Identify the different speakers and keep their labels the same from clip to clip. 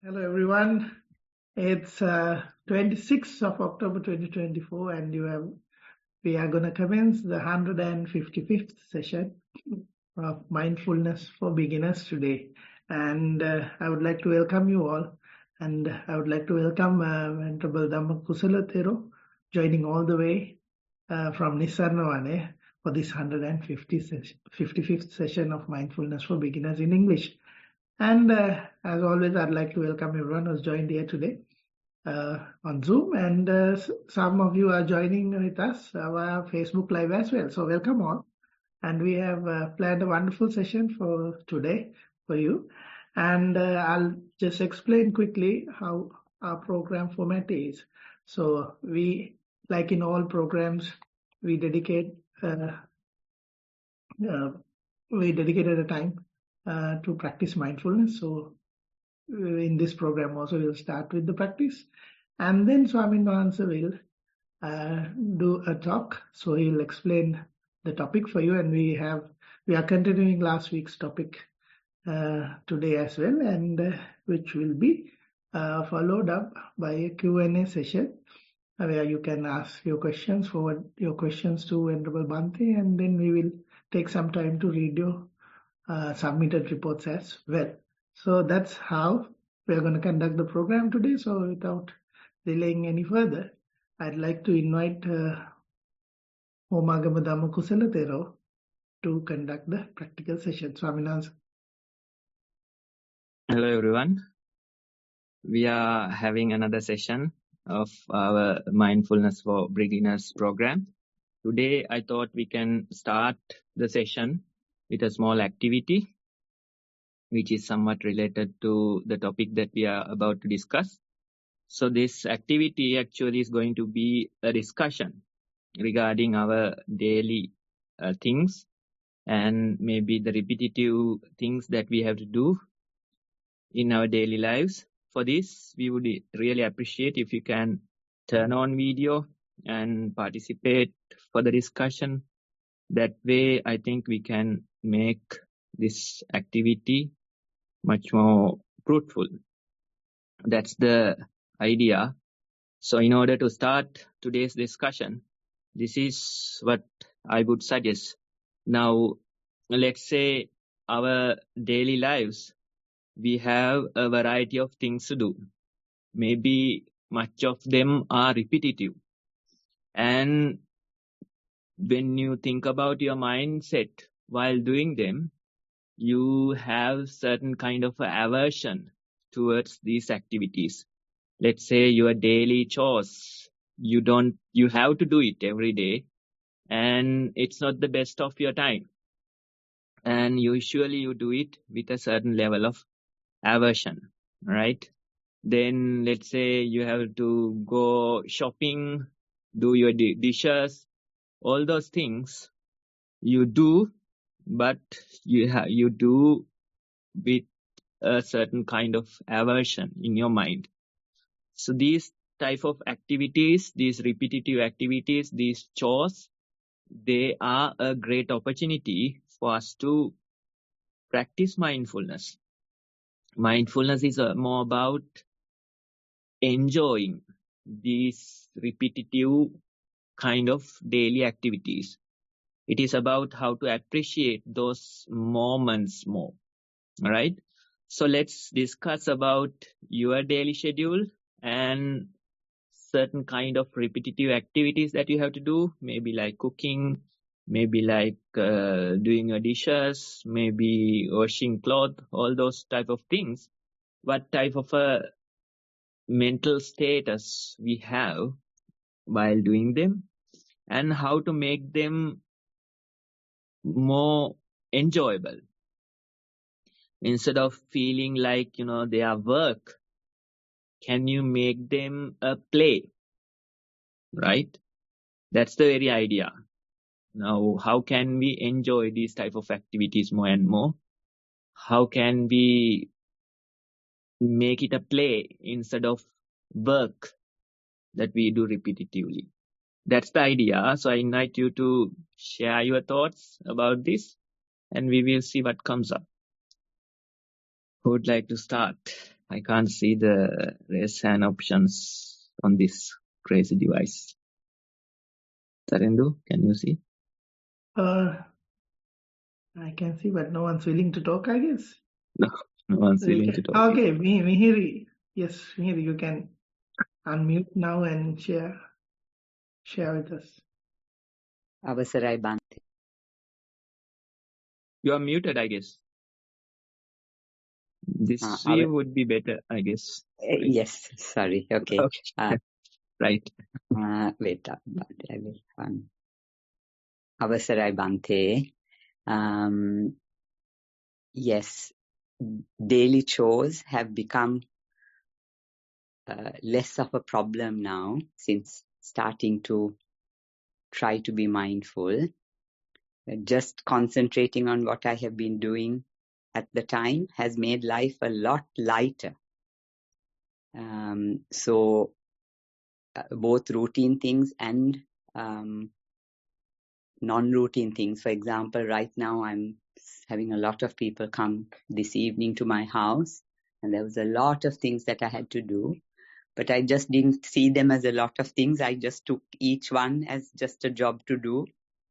Speaker 1: Hello everyone. It's 26th of October 2024 and we are going to commence the 155th session of Mindfulness for Beginners today. And I would like to welcome you all, and I would like to welcome Venerable Dhamma Kusala Thero joining all the way from Nissarana Vanaya for this 155th session of Mindfulness for Beginners in English. And as always, I'd like to welcome everyone who's joined here today on Zoom. And some of you are joining with us via Facebook Live as well. So welcome all. And we have planned a wonderful session for today for you. And I'll just explain quickly how our program format is. So we, like in all programs, we dedicated a time to practice mindfulness. So in this program also we'll start with the practice, and then Swami Nuansa will do a talk. So he'll explain the topic for you, and we are continuing last week's topic today as well, and which will be followed up by a Q&A session where you can ask your questions, forward your questions to Venerable Bhante, and then we will take some time to read your submitted reports as well. So that's how we're going to conduct the program today. So without delaying any further, I'd like to invite Omagama Dhamma Kusala Thero to conduct the practical session. Swaminathan.
Speaker 2: Hello everyone. We are having another session of our Mindfulness for Beginners program. Today I thought we can start the session with a small activity which is somewhat related to the topic that we are about to discuss. So this activity actually is going to be a discussion regarding our daily things and maybe the repetitive things that we have to do in our daily lives. For this, we would really appreciate if you can turn on video and participate for the discussion. That way, I think we can make this activity much more fruitful. That's the idea. So in order to start today's discussion, this is what I would suggest. Now, let's say our daily lives, we have a variety of things to do. Maybe much of them are repetitive. And when you think about your mindset while doing them, you have certain kind of aversion towards these activities. Let's say your daily chores, you have to do it every day, and it's not the best of your time. And usually you do it with a certain level of aversion, right? Then let's say you have to go shopping, do your dishes, all those things you do, but you do with a certain kind of aversion in your mind. So these type of activities, these repetitive activities, these chores, they are a great opportunity for us to practice mindfulness. Mindfulness is more about enjoying these repetitive kind of daily activities. It is about how to appreciate those moments more. All right. So let's discuss about your daily schedule and certain kind of repetitive activities that you have to do. Maybe like cooking, maybe like doing your dishes, maybe washing clothes, all those type of things. What type of a mental status we have while doing them, and how to make them more enjoyable. Instead of feeling like, they are work, can you make them a play? Right? That's the very idea. Now, how can we enjoy these type of activities more and more? How can we make it a play instead of work that we do repetitively? That's the idea. So I invite you to share your thoughts about this, and we will see what comes up. Who would like to start? I can't see the raise hand options on this crazy device. Tarendu, can you see?
Speaker 1: I can see, but no one's willing to talk, I guess.
Speaker 2: No, no one's willing to talk.
Speaker 1: Okay, Mihiri. Yes, Mihiri, you can unmute now and share with us.
Speaker 3: අවසරයි බන්තේ.
Speaker 2: You are muted, I guess. This view would be better, I guess.
Speaker 3: Yes, sorry. Okay.
Speaker 2: Right.
Speaker 3: Wait up, Bante. I will find. අවසරයි Bante. Yes, daily chores have become less of a problem now since starting to try to be mindful. Just concentrating on what I have been doing at the time has made life a lot lighter. So both routine things and non-routine things. For example, right now I'm having a lot of people come this evening to my house, and there was a lot of things that I had to do, but I just didn't see them as a lot of things. I just took each one as just a job to do,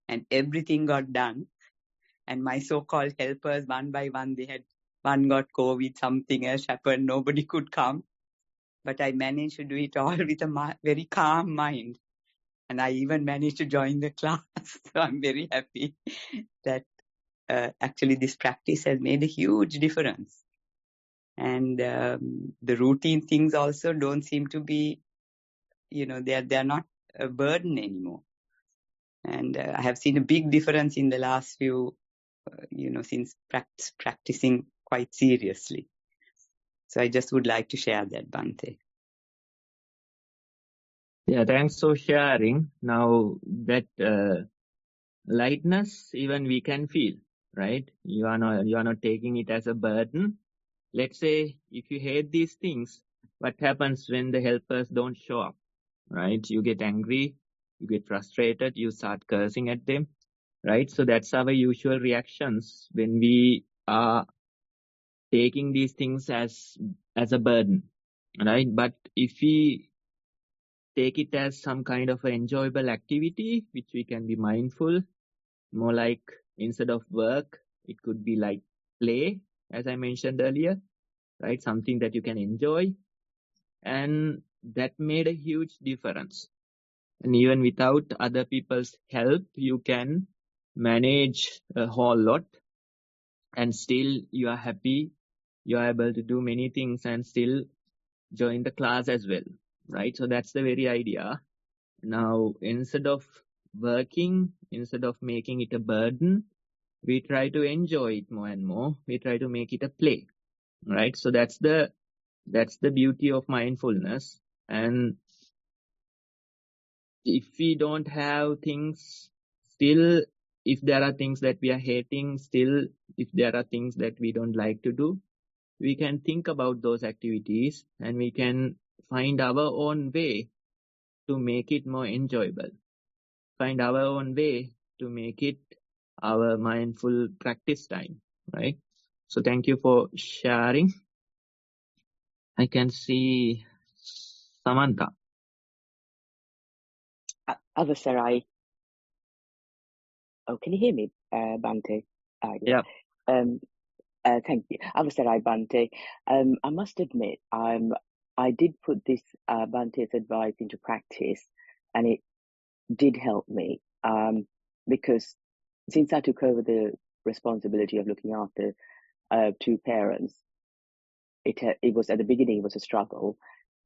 Speaker 3: and everything got done. And my so-called helpers, one by one, one got COVID, something else happened, nobody could come. But I managed to do it all with a very calm mind. And I even managed to join the class. So I'm very happy that actually this practice has made a huge difference. And the routine things also don't seem to be, they're not a burden anymore. And I have seen a big difference in the last few, since practicing quite seriously. So I just would like to share that, Bante.
Speaker 2: Yeah, thanks for sharing. Now that lightness, even we can feel, right? You are not taking it as a burden. Let's say if you hate these things, what happens when the helpers don't show up, right? You get angry, you get frustrated, you start cursing at them, right? So that's our usual reactions when we are taking these things as a burden, right? But if we take it as some kind of an enjoyable activity, which we can be mindful, more like instead of work, it could be like play, as I mentioned earlier, right? Something that you can enjoy. And that made a huge difference. And even without other people's help, you can manage a whole lot and still you are happy. You are able to do many things and still join the class as well, right? So that's the very idea. Now, instead of working, instead of making it a burden, we try to enjoy it more and more. We try to make it a play, right? So that's the beauty of mindfulness. And if we don't have things, still, if there are things that we are hating, still, if there are things that we don't like to do, we can think about those activities and we can find our own way to make it more enjoyable. Find our own way to make it our mindful practice time, right? So thank you for sharing. I can see Samantha.
Speaker 4: Avasarai. Oh, can you hear me, Bante?
Speaker 2: Yeah.
Speaker 4: Thank you. Avasarai Bante. I must admit, I did put this Bante's advice into practice, and it did help me because since I took over the responsibility of looking after two parents, it was at the beginning it was a struggle,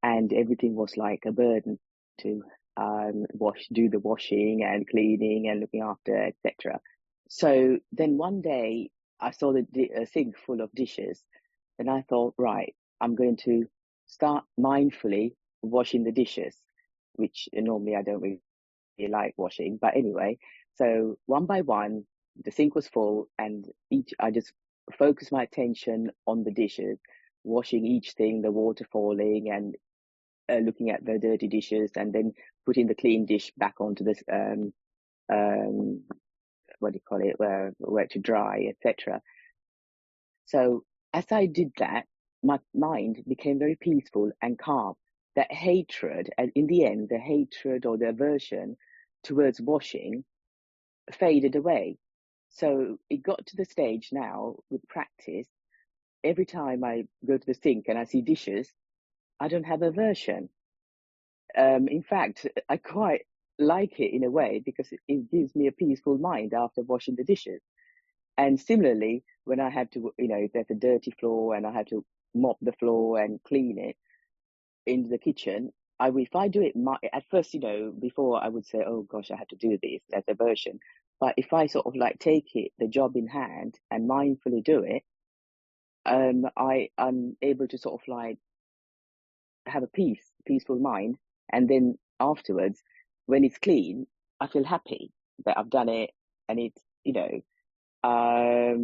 Speaker 4: and everything was like a burden to do the washing and cleaning and looking after, etc. So then one day I saw the sink full of dishes, and I thought, right, I'm going to start mindfully washing the dishes, which normally I don't really like washing, but anyway. So one by one, the sink was full, and I just focused my attention on the dishes, washing each thing, the water falling, and looking at the dirty dishes, and then putting the clean dish back onto this what do you call it, where to dry, etc. So as I did that, my mind became very peaceful and calm. That hatred, and in the end, the hatred or the aversion towards washing faded away. So it got to the stage now with practice. Every time I go to the sink and I see dishes, I don't have aversion. In fact, I quite like it in a way because it gives me a peaceful mind after washing the dishes. And similarly, when I had to, if there's a dirty floor and I had to mop the floor and clean it in the kitchen, if I do it at first, before I would say, oh gosh, I had to do this, that's aversion. But if I sort of like take the job in hand and mindfully do it, I'm able to sort of like have a peaceful mind. And then afterwards, when it's clean, I feel happy that I've done it. And it's, I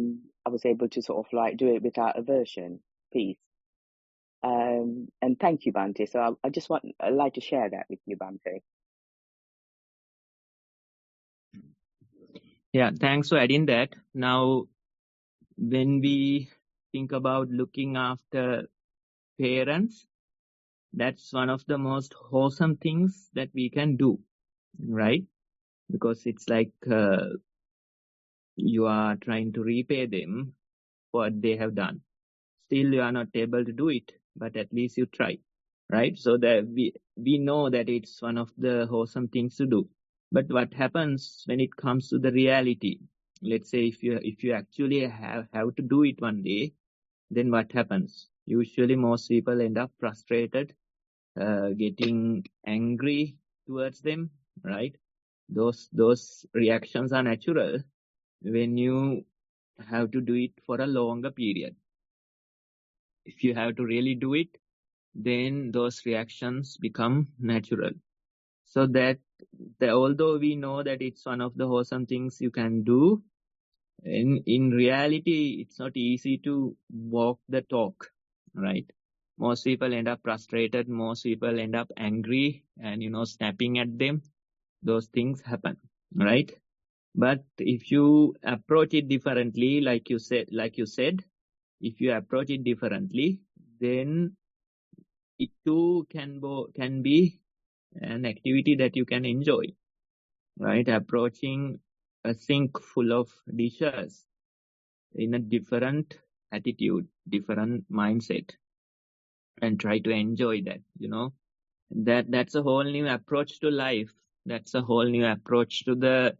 Speaker 4: was able to sort of like do it without aversion, peace. And thank you, Bhante. So I'd like to share that with you, Bhante.
Speaker 2: Yeah, thanks for adding that. Now, when we think about looking after parents, that's one of the most wholesome things that we can do, right? Because it's like you are trying to repay them for what they have done. Still, you are not able to do it, but at least you try, right? So that we know that it's one of the wholesome things to do. But what happens when it comes to the reality? Let's say if you actually have to do it one day, then what happens? Usually most people end up frustrated, getting angry towards them, right? Those reactions are natural when you have to do it for a longer period. If you have to really do it, then those reactions become natural. So that although we know that it's one of the wholesome things you can do, in reality, it's not easy to walk the talk, right? Most people end up frustrated. Most people end up angry and, snapping at them. Those things happen, right? But if you approach it differently, like you said, if you approach it differently, then it too can be an activity that you can enjoy, right? Approaching a sink full of dishes in a different attitude, different mindset, and try to enjoy that, that's a whole new approach to life. That's a whole new approach to the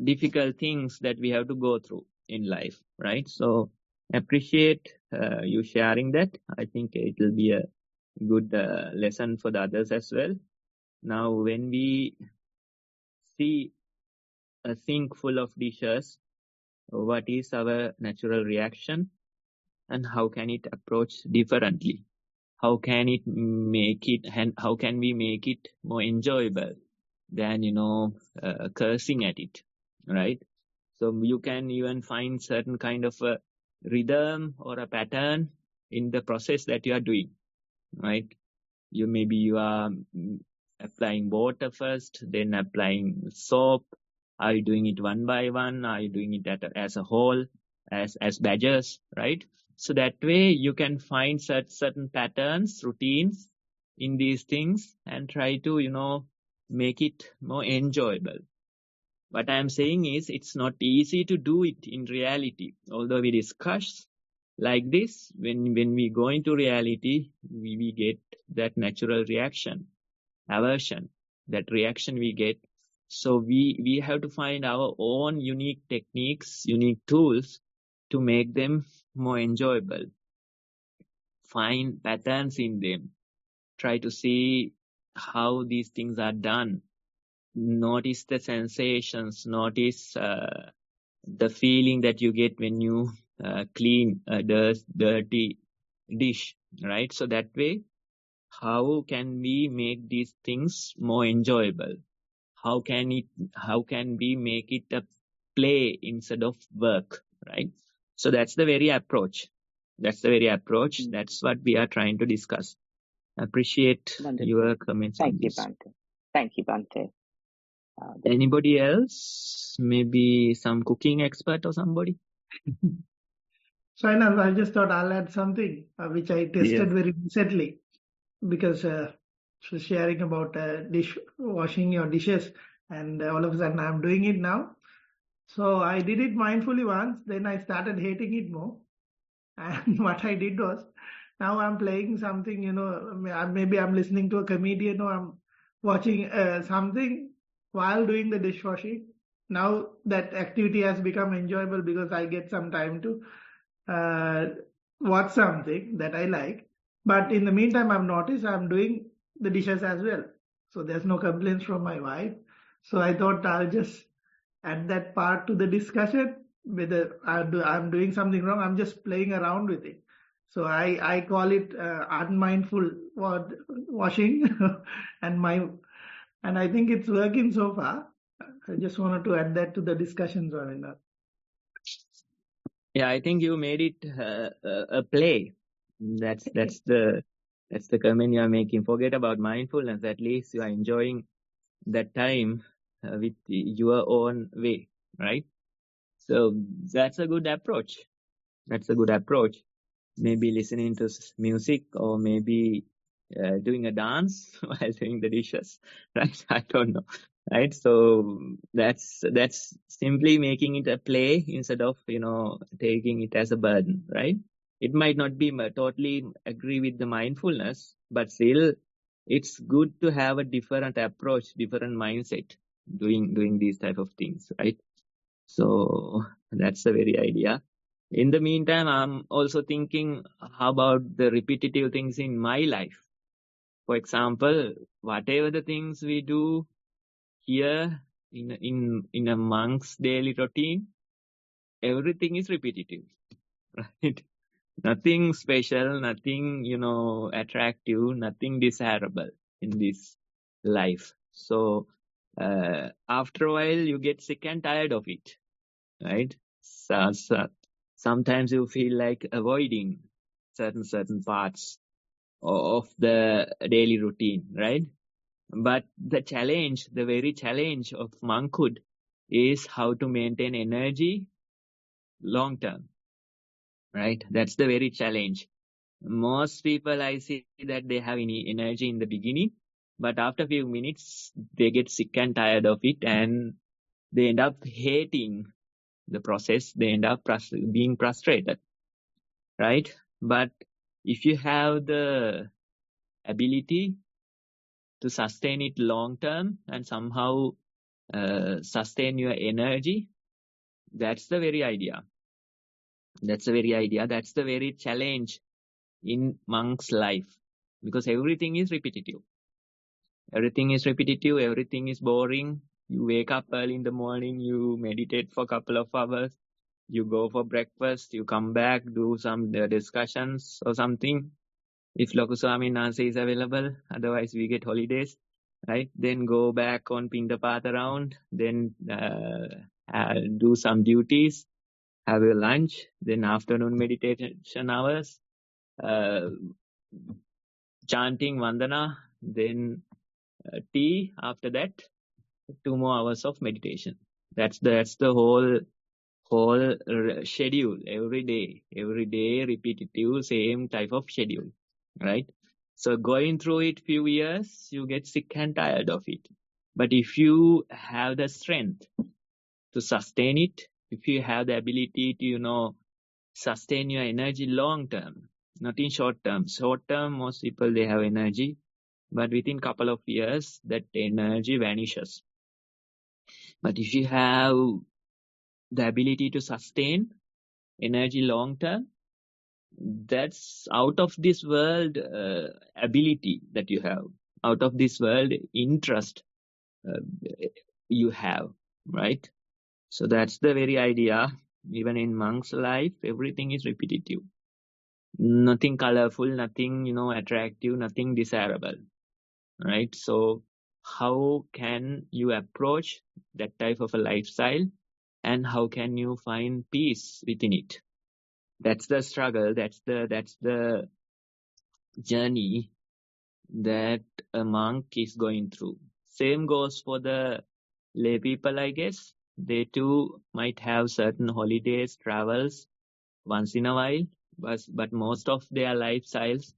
Speaker 2: difficult things that we have to go through in life, right? So appreciate you sharing that. I think it will be a good lesson for the others as well. Now, when we see a sink full of dishes, what is our natural reaction and how can it approach differently? How can we make it more enjoyable than, cursing at it, right? So you can even find certain kind of a rhythm or a pattern in the process that you are doing, right? You are applying water first, then applying soap. Are you doing it one by one? Are you doing it as a whole, as badges, right? So that way you can find certain patterns, routines in these things and try to, make it more enjoyable. What I'm saying is it's not easy to do it in reality. Although we discuss like this, when we go into reality, we get that natural reaction, aversion, that reaction we get. So we have to find our own unique techniques, unique tools to make them more enjoyable. Find patterns in them. Try to see how these things are done. Notice the sensations. Notice the feeling that you get when you clean a dirty dish, right? So that way, how can we make these things more enjoyable? How can we make it a play instead of work, right? So that's the very approach. That's what we are trying to discuss. Appreciate
Speaker 4: Wonderful.
Speaker 2: your comments on this.
Speaker 4: Thank you, Bhante.
Speaker 2: Anybody else? Maybe some cooking expert or somebody?
Speaker 1: So I just thought I'll add something which I tested very recently, because she was sharing about washing your dishes, and all of a sudden I'm doing it now. So I did it mindfully once, then I started hating it more. And what I did was, now I'm playing something, maybe I'm listening to a comedian, or I'm watching something while doing the dishwashing. Now that activity has become enjoyable because I get some time to uh, watch something that I like. But in the meantime, I've noticed I'm doing the dishes as well. So there's no complaints from my wife. So I thought I'll just add that part to the discussion. Whether I'm doing something wrong, I'm just playing around with it. So I call it unmindful washing, and I think it's working so far. I just wanted to add that to the discussion, Swaminathan.
Speaker 2: Yeah, I think you made it a play. That's the comment you are making. Forget about mindfulness. At least you are enjoying that time with your own way, right? So that's a good approach. Maybe listening to music, or maybe doing a dance while doing the dishes, right? I don't know, right? So that's simply making it a play instead of taking it as a burden, right? It might not be totally agree with the mindfulness, but still it's good to have a different approach, different mindset doing these type of things, right? So that's the very idea. In the meantime, I'm also thinking, how about the repetitive things in my life? For example, whatever the things we do here in a monk's daily routine, everything is repetitive, right? Nothing special, nothing, attractive, nothing desirable in this life. So, after a while, you get sick and tired of it, right? So sometimes you feel like avoiding certain parts of the daily routine, right? But the very challenge of monkhood is how to maintain energy long term, right? That's the very challenge. Most people, I see that they have any energy in the beginning, but after a few minutes, they get sick and tired of it, and they end up hating the process. They end up being frustrated, right? But if you have the ability to sustain it long term and somehow sustain your energy, that's the very idea. That's the very challenge in monk's life, because everything is repetitive. Everything is boring. You wake up early in the morning, you meditate for a couple of hours, you go for breakfast, you come back, do some discussions or something. If Lokuswami Nasa is available, otherwise we get holidays, right? Then go back on Pindapath around, then do some duties, have a lunch, then afternoon meditation hours, chanting Vandana, then tea. After that, 2 more hours of meditation. That's the whole schedule. Every day repetitive, same type of schedule, right? So going through it few years, you get sick and tired of it. But if you have the strength to sustain it, if you have the ability to sustain your energy long term, not in short term. Short term, most people, they have energy, but within couple of years that energy vanishes. But if you have the ability to sustain energy long term, that's out of this world ability that you have, out of this world interest you have, right? So that's the very idea. Even in monk's life, everything is repetitive, nothing colorful, nothing attractive, nothing desirable, right? So how can you approach that type of a lifestyle, and how can you find peace within it? That's the struggle. That's the journey that a monk is going through. Same goes for the lay people, I guess. They too might have certain holidays, travels, once in a while, but most of their lifestyles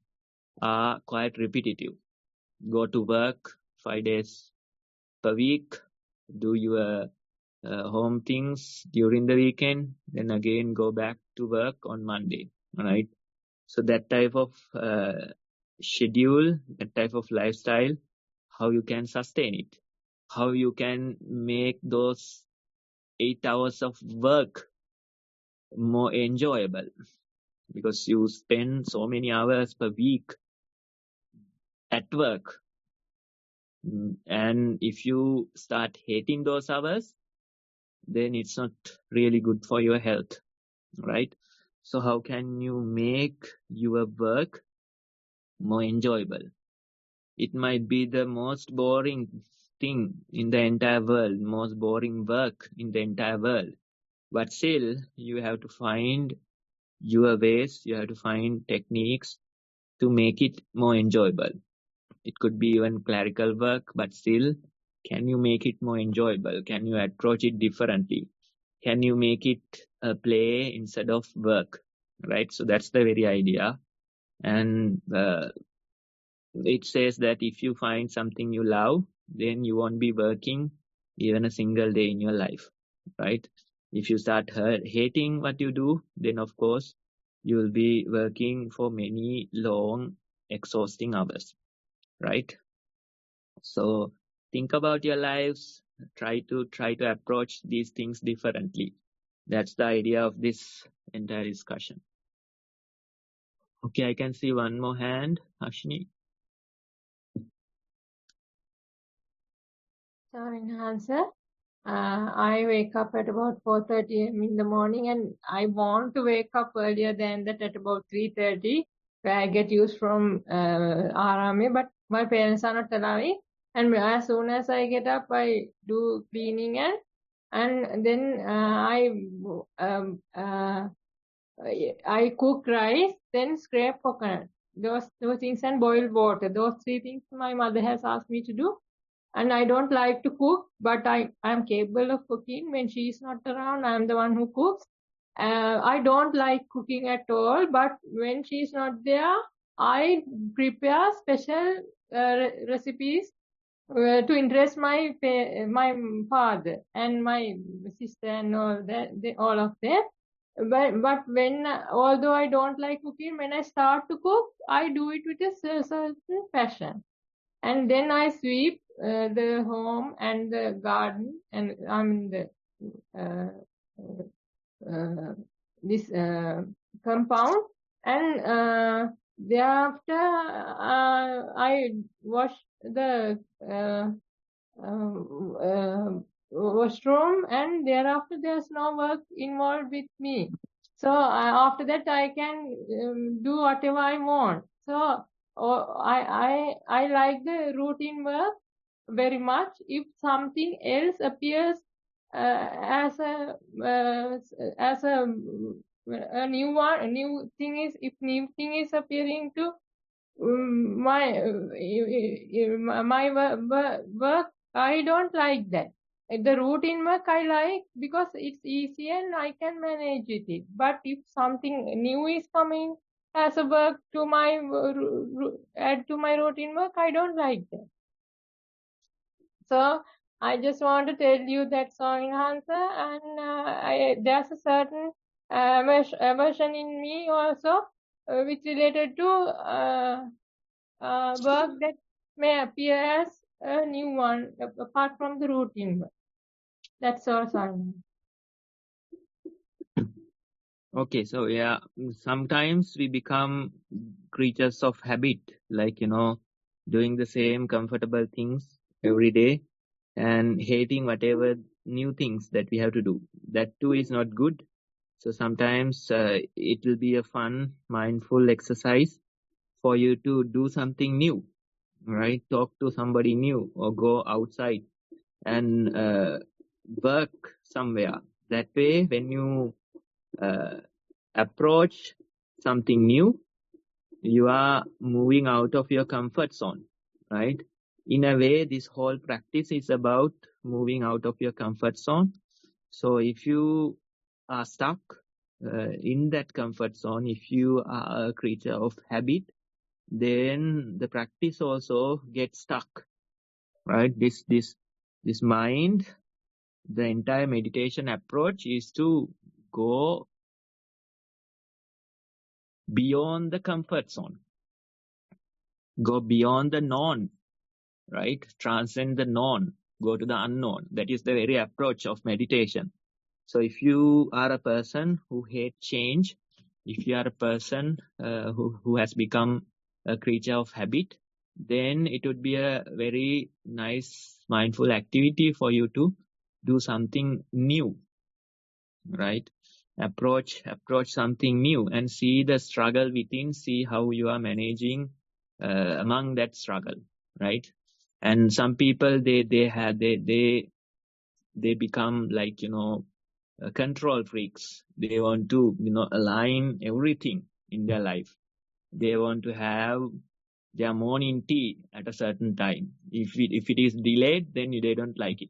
Speaker 2: are quite repetitive. Go to work 5 days per week, do your home things during the weekend, then again go back to work on Monday, right? So that type of schedule, that type of lifestyle, how you can sustain it, how you can make those 8 hours of work more enjoyable, because you spend so many hours per week at work. And if you start hating those hours, then it's not really good for your health, right? So how can you make your work more enjoyable? It might be the most boring thing in the entire world, most boring work in the entire world. But still, you have to find your ways, you have to find techniques to make it more enjoyable. It could be even clerical work, but still, can you make it more enjoyable? Can you approach it differently? Can you make it a play instead of work, right? So that's the very idea. And it says that if you find something you love, then you won't be working even a single day in your life, right? If you start hating what you do, then of course you will be working for many long, exhausting hours, right? So think about your lives, try to approach these things differently. That's the idea of this entire discussion. Okay, I can see one more hand, Ashni.
Speaker 5: Answer. I wake up at about 4:30 a.m. in the morning, and I want to wake up earlier than that at about 3:30, where I get used from RMA, but my parents are not allowing. And as soon as I get up, I do cleaning and then I cook rice, then scrape coconut. Those things, and boil water. Those 3 things my mother has asked me to do. And I don't like to cook, but I am capable of cooking. When she is not around, I am the one who cooks. I don't like cooking at all, but when she is not there, I prepare special recipes to interest my father and my sister and all of them. But when, although I don't like cooking, when I start to cook, I do it with a certain passion. And then I sweep the home and the garden, and this compound. And thereafter, I wash the washroom, and thereafter there's no work involved with me. So after that, I can do whatever I want. So I like the routine work very much. If something else appears as a new thing is appearing to my work, I don't like that. The routine work I like because it's easy and I can manage with it. But if something new is coming as a work to my add to my routine work, I don't like that. So I just want to tell you that song enhancer, and there's a certain aversion in me also, which related to work that may appear as a new one apart from the routine work. That's all, Simon.
Speaker 2: Okay, so yeah, sometimes we become creatures of habit, like, doing the same comfortable things every day and hating whatever new things that we have to do. That too is not good. So sometimes it will be a fun, mindful exercise for you to do something new, right? Talk to somebody new or go outside and work somewhere. That way, when you approach something new, you are moving out of your comfort zone, right? In a way, this whole practice is about moving out of your comfort zone. So if you are stuck in that comfort zone, if you are a creature of habit, then the practice also gets stuck, right? This mind, the entire meditation approach is to go beyond the comfort zone, go beyond the known, right? Transcend the known, go to the unknown. That is the very approach of meditation. So if you are a person who hates change, if you are a person who has become a creature of habit, then it would be a very nice mindful activity for you to do something new, right? Approach something new and see the struggle within, see how you are managing among that struggle, right? And some people, they become like, control freaks. They want to, align everything in their life. They want to have their morning tea at a certain time. If it is delayed, then they don't like it.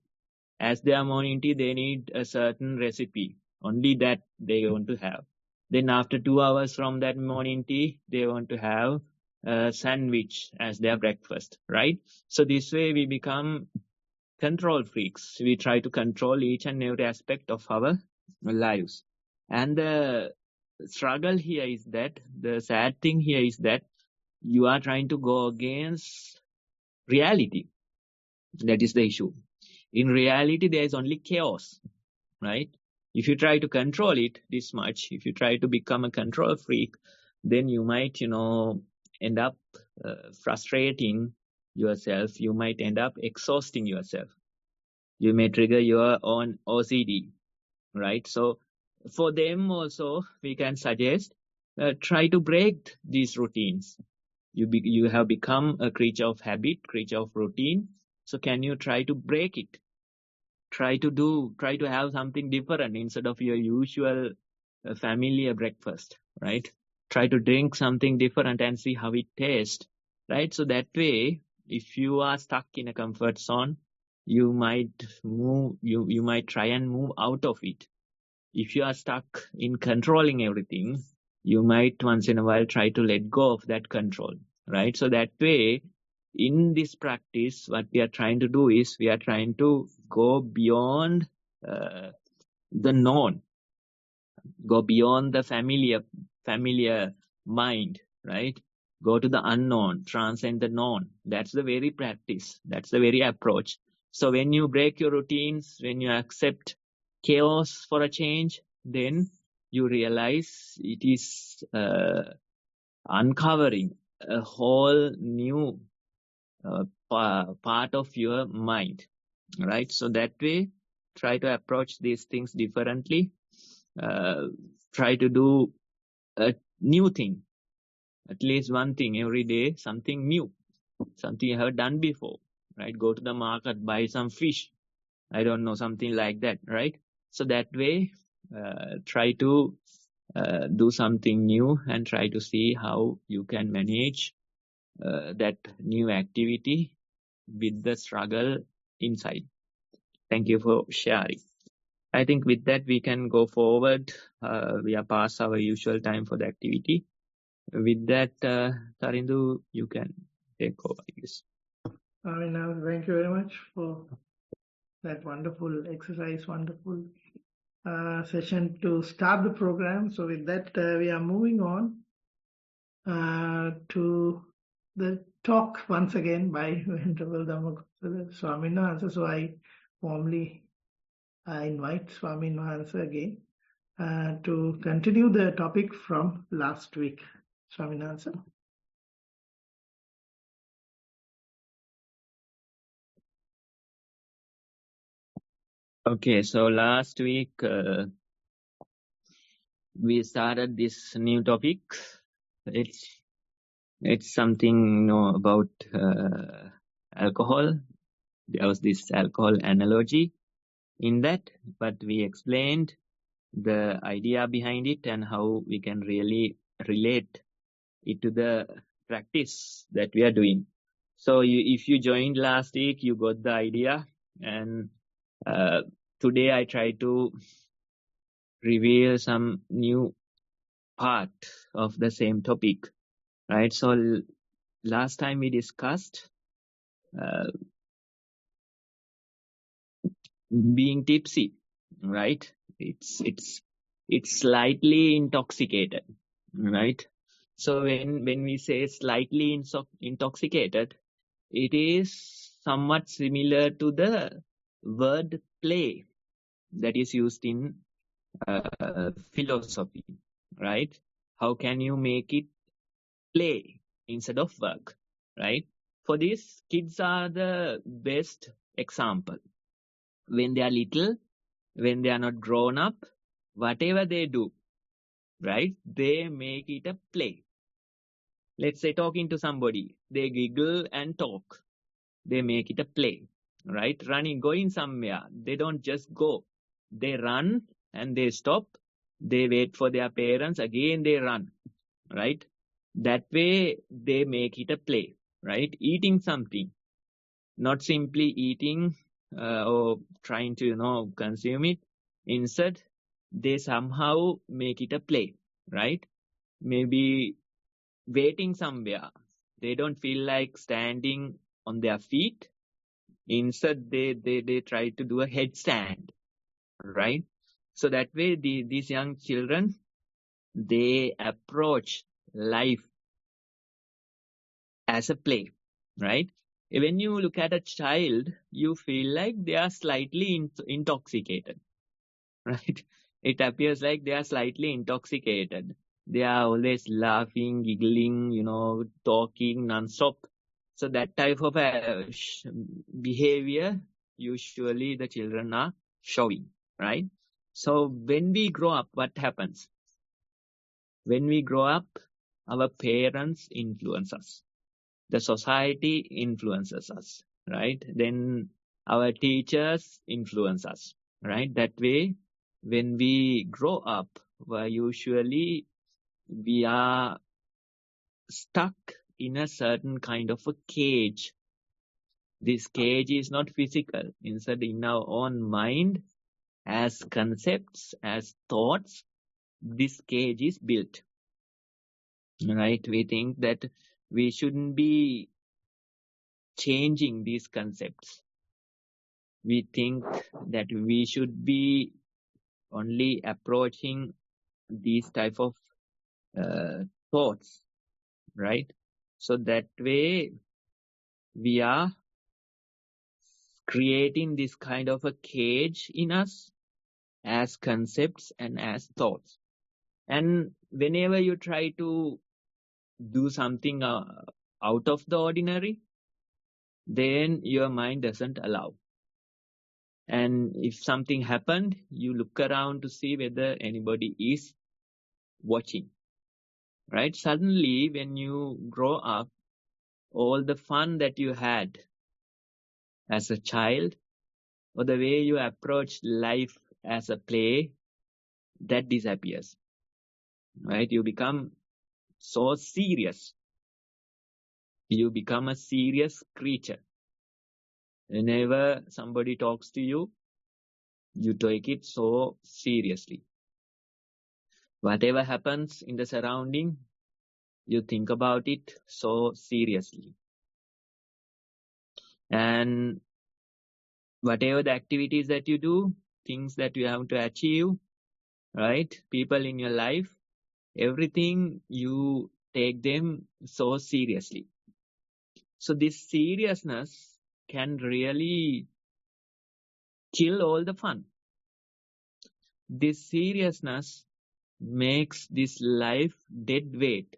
Speaker 2: As their morning tea, they need a certain recipe. Only that they want to have. Then after 2 hours from that morning tea, they want to have a sandwich as their breakfast, right? So this way we become control freaks. We try to control each and every aspect of our lives. And the struggle here is that, the sad thing here is that you are trying to go against reality. That is the issue. In reality, there is only chaos, right? If you try to control it this much, if you try to become a control freak, then you might, end up frustrating yourself. You might end up exhausting yourself. You may trigger your own OCD, right? So for them also, we can suggest, try to break these routines. You have become a creature of habit, creature of routine. So can you try to break it? Try to have something different instead of your usual familiar breakfast, right? Try to drink something different and see how it tastes, right? So that way, if you are stuck in a comfort zone, you might move, you might try and move out of it. If you are stuck in controlling everything, you might once in a while try to let go of that control, right? So that way, in this practice, what we are trying to do is we are trying to go beyond the known, go beyond the familiar mind, right? Go to the unknown, transcend the known. That's the very practice. That's the very approach. So when you break your routines, when you accept chaos for a change, then you realize it is uncovering a whole new part of your mind, right? So that way, try to approach these things differently. Try to do a new thing, at least one thing every day, something new, something you have done before, right? Go to the market, buy some fish. I don't know, something like that, right? So that way, try to do something new and try to see how you can manage that new activity with the struggle inside. Thank you for sharing. I think with that, we can go forward. We are past our usual time for the activity. With that, Tarindu, you can take over, yes.
Speaker 1: Thank you very much for that wonderful exercise, wonderful session to start the program. So with that, we are moving on to the talk once again by Venerable Dhamma Kusala Swamin Wahanse. So I warmly invite Swamin Wahanse again to continue the topic from last week. Swamin Wahanse.
Speaker 2: Okay, so last week we started this new topic. It's something about alcohol. There was this alcohol analogy in that, but we explained the idea behind it and how we can really relate it to the practice that we are doing. So if you joined last week, you got the idea. And today I try to reveal some new part of the same topic, right? So last time we discussed being tipsy, right? It's slightly intoxicated, right? So when we say slightly intoxicated, it is somewhat similar to the word play that is used in philosophy, right? How can you make it play instead of work, right? For this, kids are the best example. When they are little, when they are not grown up, whatever they do, right, they make it a play. Let's say talking to somebody, they giggle and talk. They make it a play, right? Running, going somewhere, they don't just go. They run and they stop. They wait for their parents, again they run, right? That way they make it a play, right? Eating something, not simply eating or trying to, consume it. Instead, they somehow make it a play, right? Maybe waiting somewhere. They don't feel like standing on their feet. Instead, they try to do a headstand, right? So that way, these young children, they approach life as a play, right? When you look at a child, you feel like they are slightly intoxicated, right? It appears like they are slightly intoxicated. They are always laughing, giggling, talking non-stop. So that type of behavior, usually the children are showing, right? So when we grow up, what happens? When we grow up, our parents influence us. The society influences us, right? Then our teachers influence us, right? That way, when we grow up, usually we are stuck in a certain kind of a cage. This cage is not physical. Instead, in our own mind, as concepts, as thoughts, this cage is built, right? We think that we shouldn't be changing these concepts. We think that we should be only approaching these type of thoughts, right? So that way we are creating this kind of a cage in us as concepts and as thoughts. And whenever you try to do something out of the ordinary, then your mind doesn't allow. And if something happened, you look around to see whether anybody is watching, right? Suddenly, when you grow up, all the fun that you had as a child, or the way you approach life as a play, that disappears, right? You become so serious. You become a serious creature. Whenever somebody talks to you, you take it so seriously. Whatever happens in the surrounding, you think about it so seriously. And whatever the activities that you do, things that you have to achieve, right? People in your life, everything, you take them so seriously. So this seriousness can really kill all the fun. This seriousness makes this life dead weight,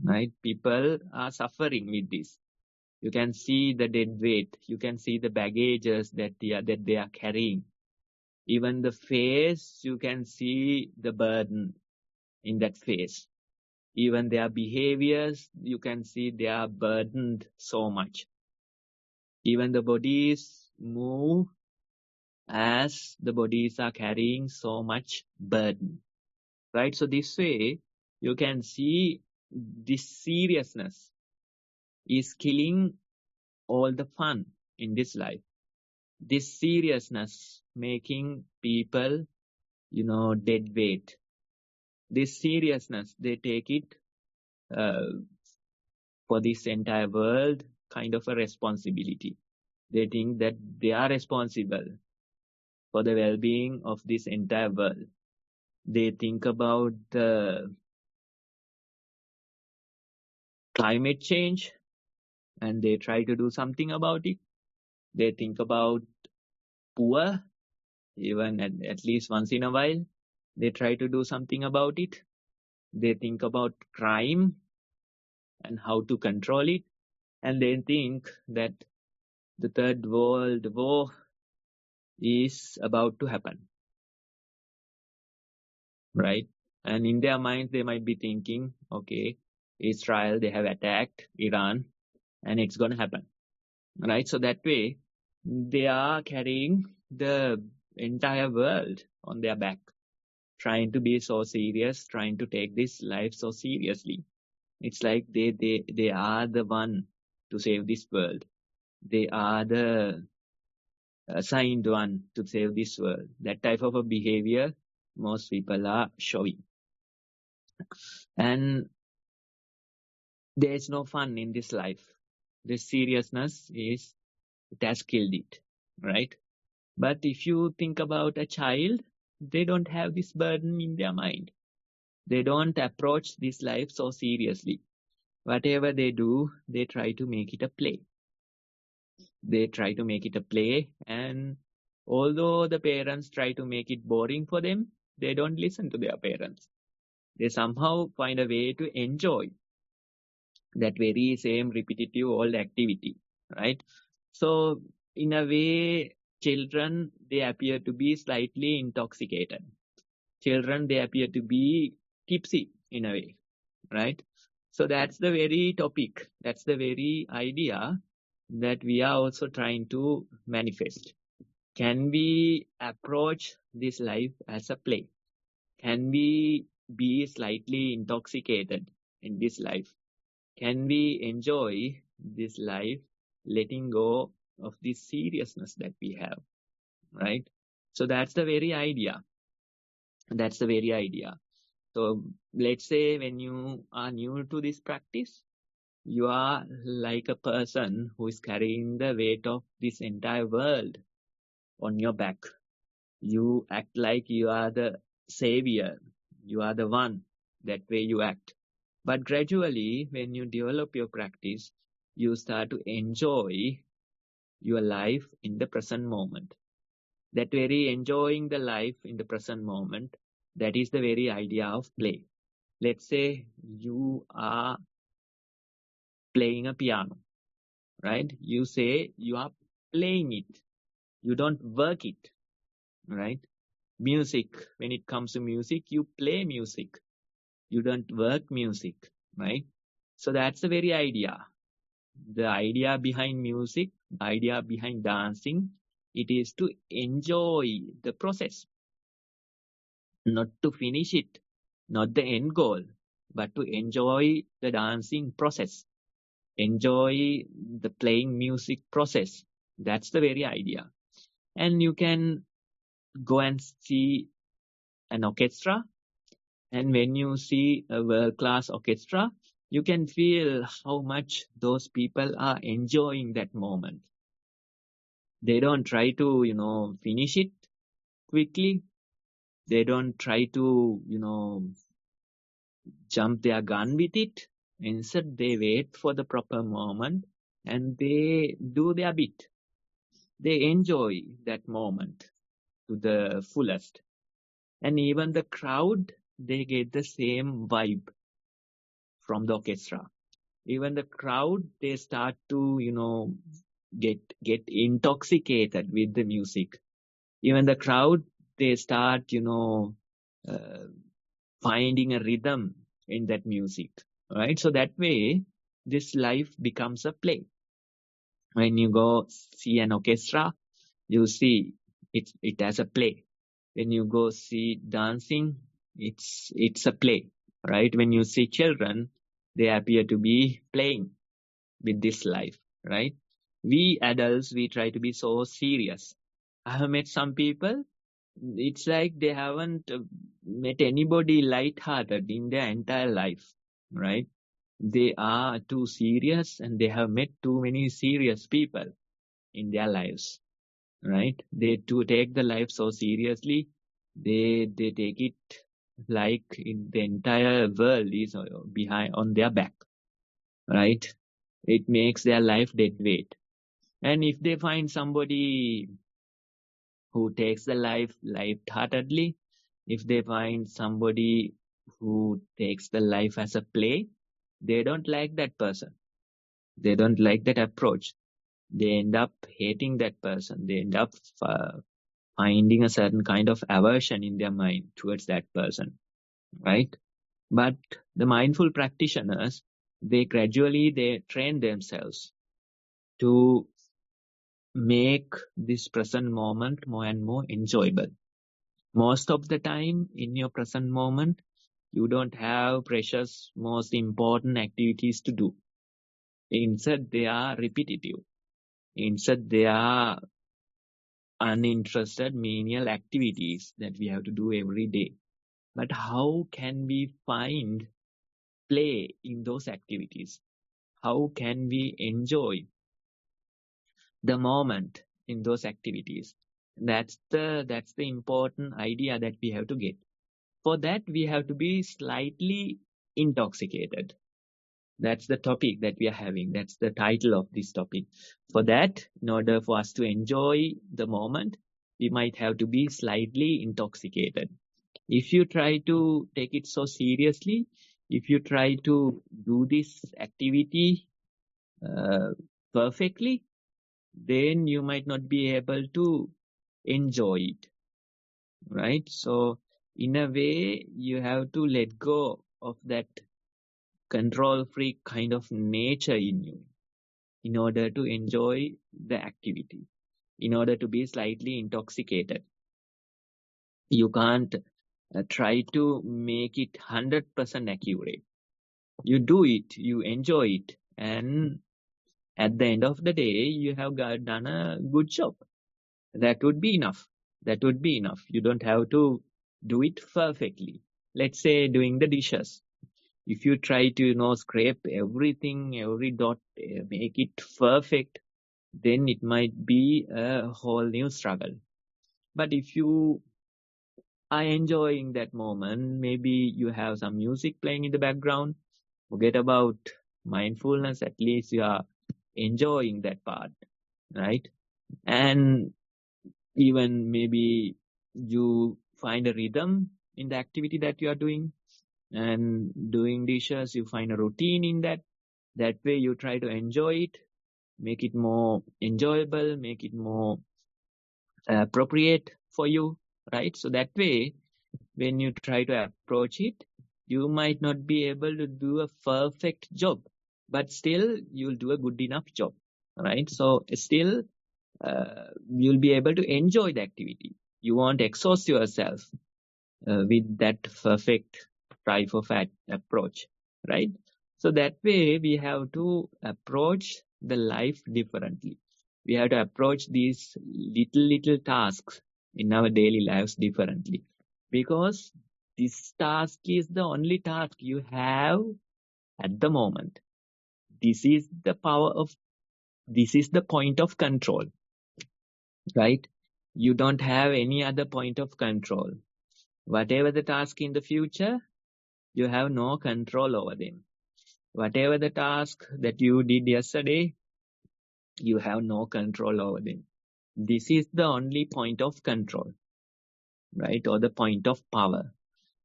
Speaker 2: right? People are suffering with this. You can see the dead weight. You can see the baggages that they are carrying. Even the face, you can see the burden in that face. Even their behaviors, you can see they are burdened so much. Even the bodies move as the bodies are carrying so much burden, right? So this way, you can see this seriousness is killing all the fun in this life. this seriousness making people, dead weight. This seriousness, they take it for this entire world kind of a responsibility. They think that they are responsible for the well-being of this entire world. They think about the climate change and they try to do something about it. They think about poor, even at least once in a while. They try to do something about it. They think about crime and how to control it. And they think that the Third World War is about to happen, right? And in their minds, they might be thinking, okay, Israel, they have attacked Iran and it's going to happen, right? So that way, they are carrying the entire world on their back, trying to be so serious, trying to take this life so seriously. It's like they are the one to save this world. They are the assigned one to save this world. That type of a behavior most people are showing. And there's no fun in this life. This seriousness it has killed it, right? But if you think about a child, they don't have this burden in their mind. They don't approach this life so seriously. Whatever they do, they try to make it a play. They try to make it a play, and although the parents try to make it boring for them, they don't listen to their parents. They somehow find a way to enjoy that very same repetitive old activity, right? So in a way, children, they appear to be slightly intoxicated. Children, they appear to be tipsy in a way, right? So that's the very topic. That's the very idea that we are also trying to manifest. Can we approach this life as a play? Can we be slightly intoxicated in this life? Can we enjoy this life, letting go of this seriousness that we have, right? So that's the very idea. That's the very idea. So let's say when you are new to this practice, you are like a person who is carrying the weight of this entire world on your back. You act like you are the savior. You are the one. That way you act. But gradually, when you develop your practice, you start to enjoy your life in the present moment. That very enjoying the life in the present moment, that is the very idea of play. Let's say you are playing a piano, right? You say you are playing it. You don't work it, right? Music, when it comes to music, you play music. You don't work music, right? So that's the very idea. The idea behind music, the idea behind dancing, it is to enjoy the process, not to finish it, not the end goal, but to enjoy the dancing process, enjoy the playing music process. That's the very idea. And you can go and see an orchestra. And when you see a world-class orchestra, you can feel how much those people are enjoying that moment. They don't try to, finish it quickly. They don't try to, jump their gun with it. Instead, they wait for the proper moment and they do their bit. They enjoy that moment to the fullest. And even the crowd, they get the same vibe from the orchestra. Even the crowd, they start to, get intoxicated with the music. Even the crowd, they start, finding a rhythm in that music, right? So that way, this life becomes a play. When you go see an orchestra, you see it as a play. When you go see dancing, it's a play, right? When you see children, they appear to be playing with this life, right? We adults, we try to be so serious. I have met some people, it's like they haven't met anybody light-hearted in their entire life, right? They are too serious and they have met too many serious people in their lives, right? They too take the life so seriously. They take it like the entire world is behind on their back, right? It makes their life dead weight. And if they find somebody who takes the life light-heartedly, if they find somebody who takes the life as a play, they don't like that person. They don't like that approach. They end up hating that person. They end up finding a certain kind of aversion in their mind towards that person, right? But the mindful practitioners, they train themselves to make this present moment more and more enjoyable. Most of the time in your present moment, you don't have precious, most important activities to do. Instead, they are repetitive. Instead, they are uninterested menial activities that we have to do every day. But how can we find play in those activities? How can we enjoy the moment in those activities? That's the important idea that we have to get. For that, we have to be slightly intoxicated. That's the topic that we are having. That's the title of this topic. For that, in order for us to enjoy the moment, we might have to be slightly intoxicated. If you try to take it so seriously, if you try to do this activity perfectly, then you might not be able to enjoy it, right? So in a way, you have to let go of that control freak kind of nature in you in order to enjoy the activity, in order to be slightly intoxicated. You can't try to make it 100% accurate. You do it, you enjoy it, and at the end of the day, you have done a good job. That would be enough. That would be enough. You don't have to do it perfectly. Let's say doing the dishes. If you try to, scrape everything, every dot, make it perfect, then it might be a whole new struggle. But if you are enjoying that moment, maybe you have some music playing in the background, forget about mindfulness, at least you are enjoying that part, right? And even maybe you find a rhythm in the activity that you are doing, and doing dishes, you find a routine in that. That way you try to enjoy it, make it more enjoyable, make it more appropriate for you, right? So that way, when you try to approach it, you might not be able to do a perfect job, but still you'll do a good enough job, right? So still you'll be able to enjoy the activity. You won't exhaust yourself with that perfect type of approach, right? So that way we have to approach the life differently. We have to approach these little tasks in our daily lives differently, because this task is the only task you have at the moment. This is the point of control, right? You don't have any other point of control. Whatever the task in the future, you have no control over them. Whatever the task that you did yesterday, you have no control over them. This is the only point of control, right? Or the point of power.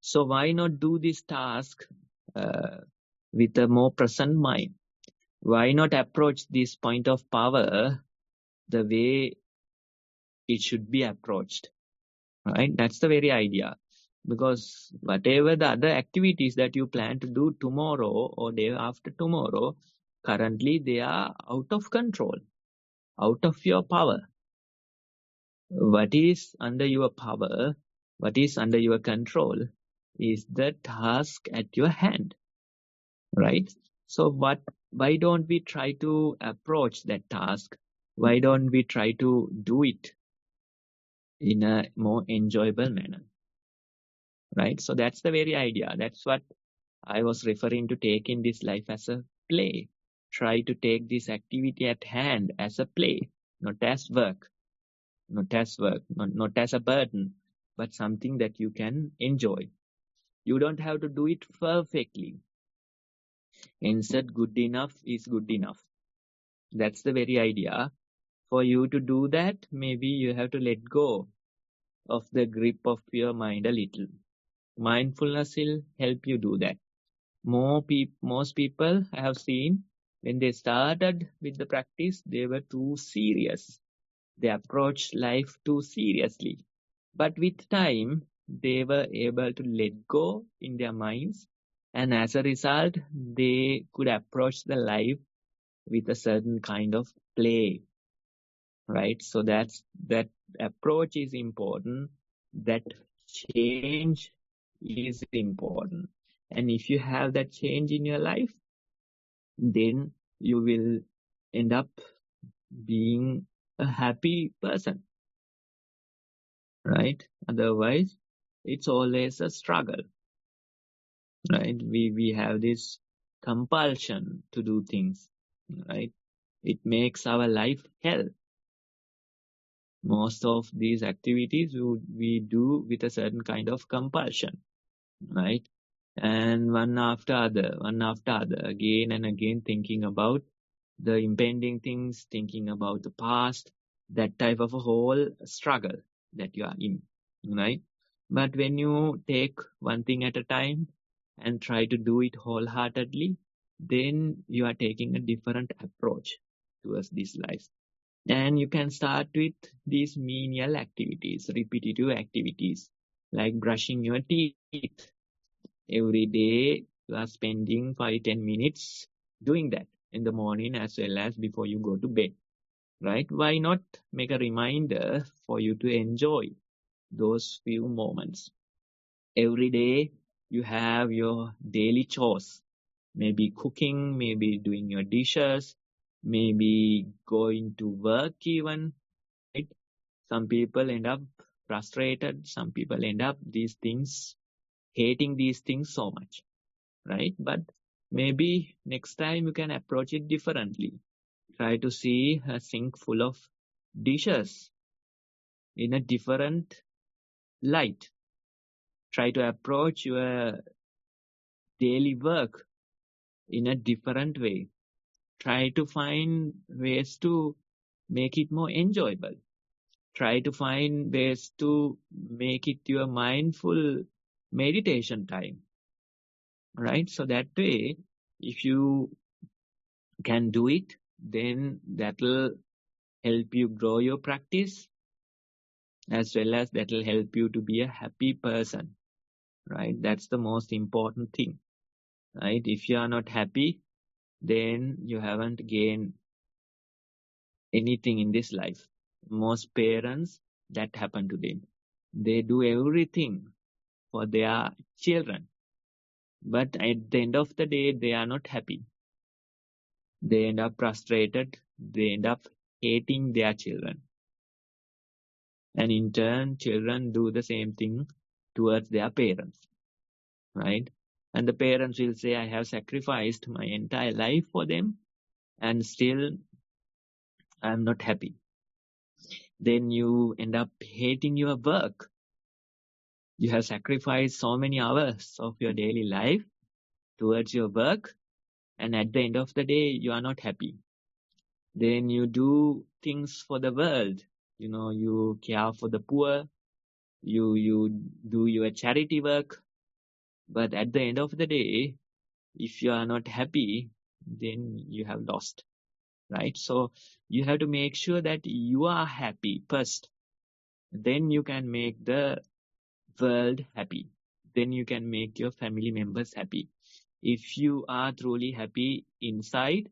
Speaker 2: So why not do this task with a more present mind? Why not approach this point of power the way it should be approached, right? That's the very idea. Because whatever the other activities that you plan to do tomorrow or day after tomorrow, currently they are out of control, out of your power. What is under your power, what is under your control is the task at your hand, right? So why don't we try to approach that task Why don't we try to do it in a more enjoyable manner, right? So that's the very idea. That's what I was referring to, taking this life as a play. Try to take this activity at hand as a play, not as work, not as a burden, but something that you can enjoy. You don't have to do it perfectly. Instead, good enough is good enough. That's the very idea. For you to do that, maybe you have to let go of the grip of your mind a little. Mindfulness will help you do that. Most people I have seen, when they started with the practice, they were too serious. They approached life too seriously. But with time, they were able to let go in their minds. And as a result, they could approach the life with a certain kind of play, right? So that approach is important. That change is important. And if you have that change in your life, then you will end up being a happy person, right? Otherwise, it's always a struggle, right? We have this compulsion to do things, right? It makes our life hell. Most of these activities we do with a certain kind of compulsion, right? And one after other, again and again, thinking about the impending things, thinking about the past, that type of a whole struggle that you are in, right? But when you take one thing at a time and try to do it wholeheartedly, then you are taking a different approach towards this life. And you can start with these menial activities, repetitive activities, like brushing your teeth. Every day you are spending 5-10 minutes doing that in the morning as well as before you go to bed, right? Why not make a reminder for you to enjoy those few moments? Every day you have your daily chores, maybe cooking, maybe doing your dishes, maybe going to work even, right? Some people end up frustrated. Some people end up hating these things so much, right? But maybe next time you can approach it differently. Try to see a sink full of dishes in a different light. Try to approach your daily work in a different way. Try to find ways to make it more enjoyable. Try to find ways to make it your mindful meditation time, right? So that way, if you can do it, then that will help you grow your practice, as well as that will help you to be a happy person, right? That's the most important thing, right? If you are not happy, then you haven't gained anything in this life. Most parents, that happen to them. They do everything for their children, but at the end of the day, they are not happy. They end up frustrated. They end up hating their children. And in turn, children do the same thing towards their parents, right? And the parents will say, I have sacrificed my entire life for them, and still I'm not happy. Then you end up hating your work. You have sacrificed so many hours of your daily life towards your work, and at the end of the day, you are not happy. Then you do things for the world. You care for the poor. You do your charity work. But at the end of the day, if you are not happy, then you have lost, right? So you have to make sure that you are happy first. Then you can make the world happy. Then you can make your family members happy. If you are truly happy inside,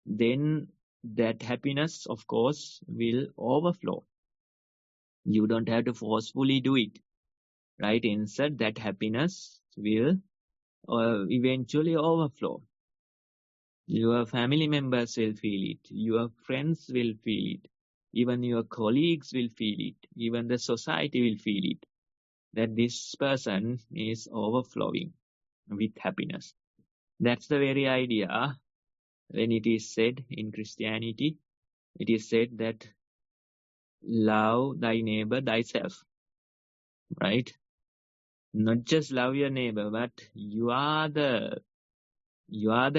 Speaker 2: then that happiness, of course, will overflow. You don't have to forcefully do it, right? Instead, that happiness will eventually overflow. Your family members will feel it. Your friends will feel it. Even your colleagues will feel it. Even the society will feel it. That this person is overflowing with happiness. That's the very idea when it is said in Christianity. It is said that love thy neighbor thyself, right? Not just love your neighbor, but you are the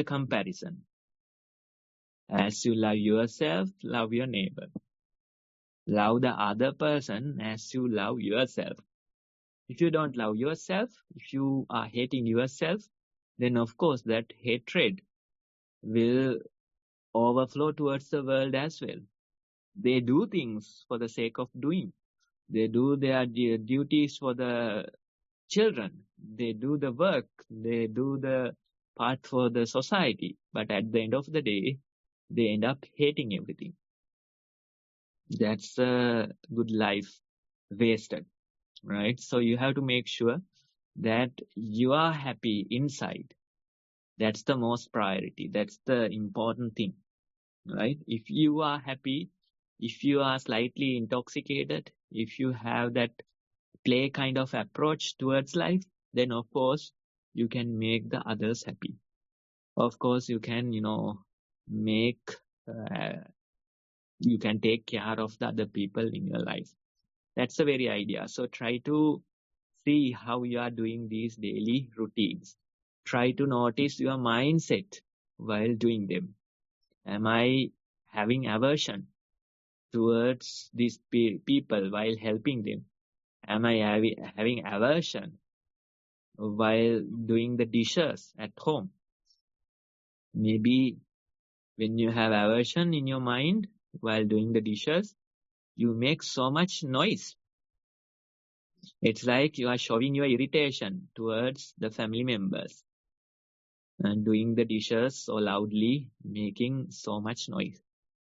Speaker 2: comparison. As you love yourself, love your neighbor. Love the other person as you love yourself. If you don't love yourself, if you are hating yourself, then of course that hatred will overflow towards the world as well. They do things for the sake of doing. They do their duties for the children. They do the work. They do the part for the society. But at the end of the day, they end up hating everything. That's a good life wasted, right? So you have to make sure that you are happy inside. That's the most priority. That's the important thing, right? If you are happy, if you are slightly intoxicated, if you have that play kind of approach towards life, then of course you can make the others happy. Of course you can, make, you can take care of the other people in your life. That's the very idea. So try to see how you are doing these daily routines. Try to notice your mindset while doing them. Am I having aversion towards these people while helping them? Am I having aversion while doing the dishes at home? Maybe when you have aversion in your mind while doing the dishes, you make so much noise. It's like you are showing your irritation towards the family members and doing the dishes so loudly, making so much noise.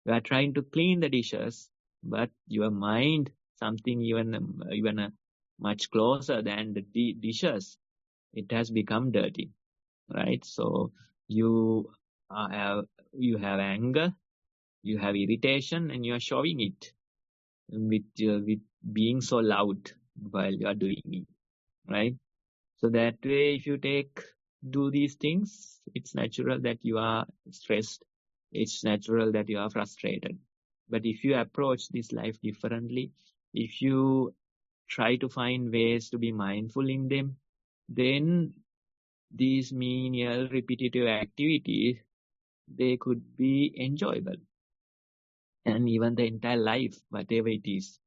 Speaker 2: You are trying to clean the dishes, but your mind, something even much closer than the dishes, it has become dirty, right? So you have anger, you have irritation, and you are showing it with being so loud while you are doing it, right? So that way, if you do these things, it's natural that you are stressed. It's natural that you are frustrated. But if you approach this life differently, if you try to find ways to be mindful in them, then these menial repetitive activities, they could be enjoyable. And even the entire life, whatever it is,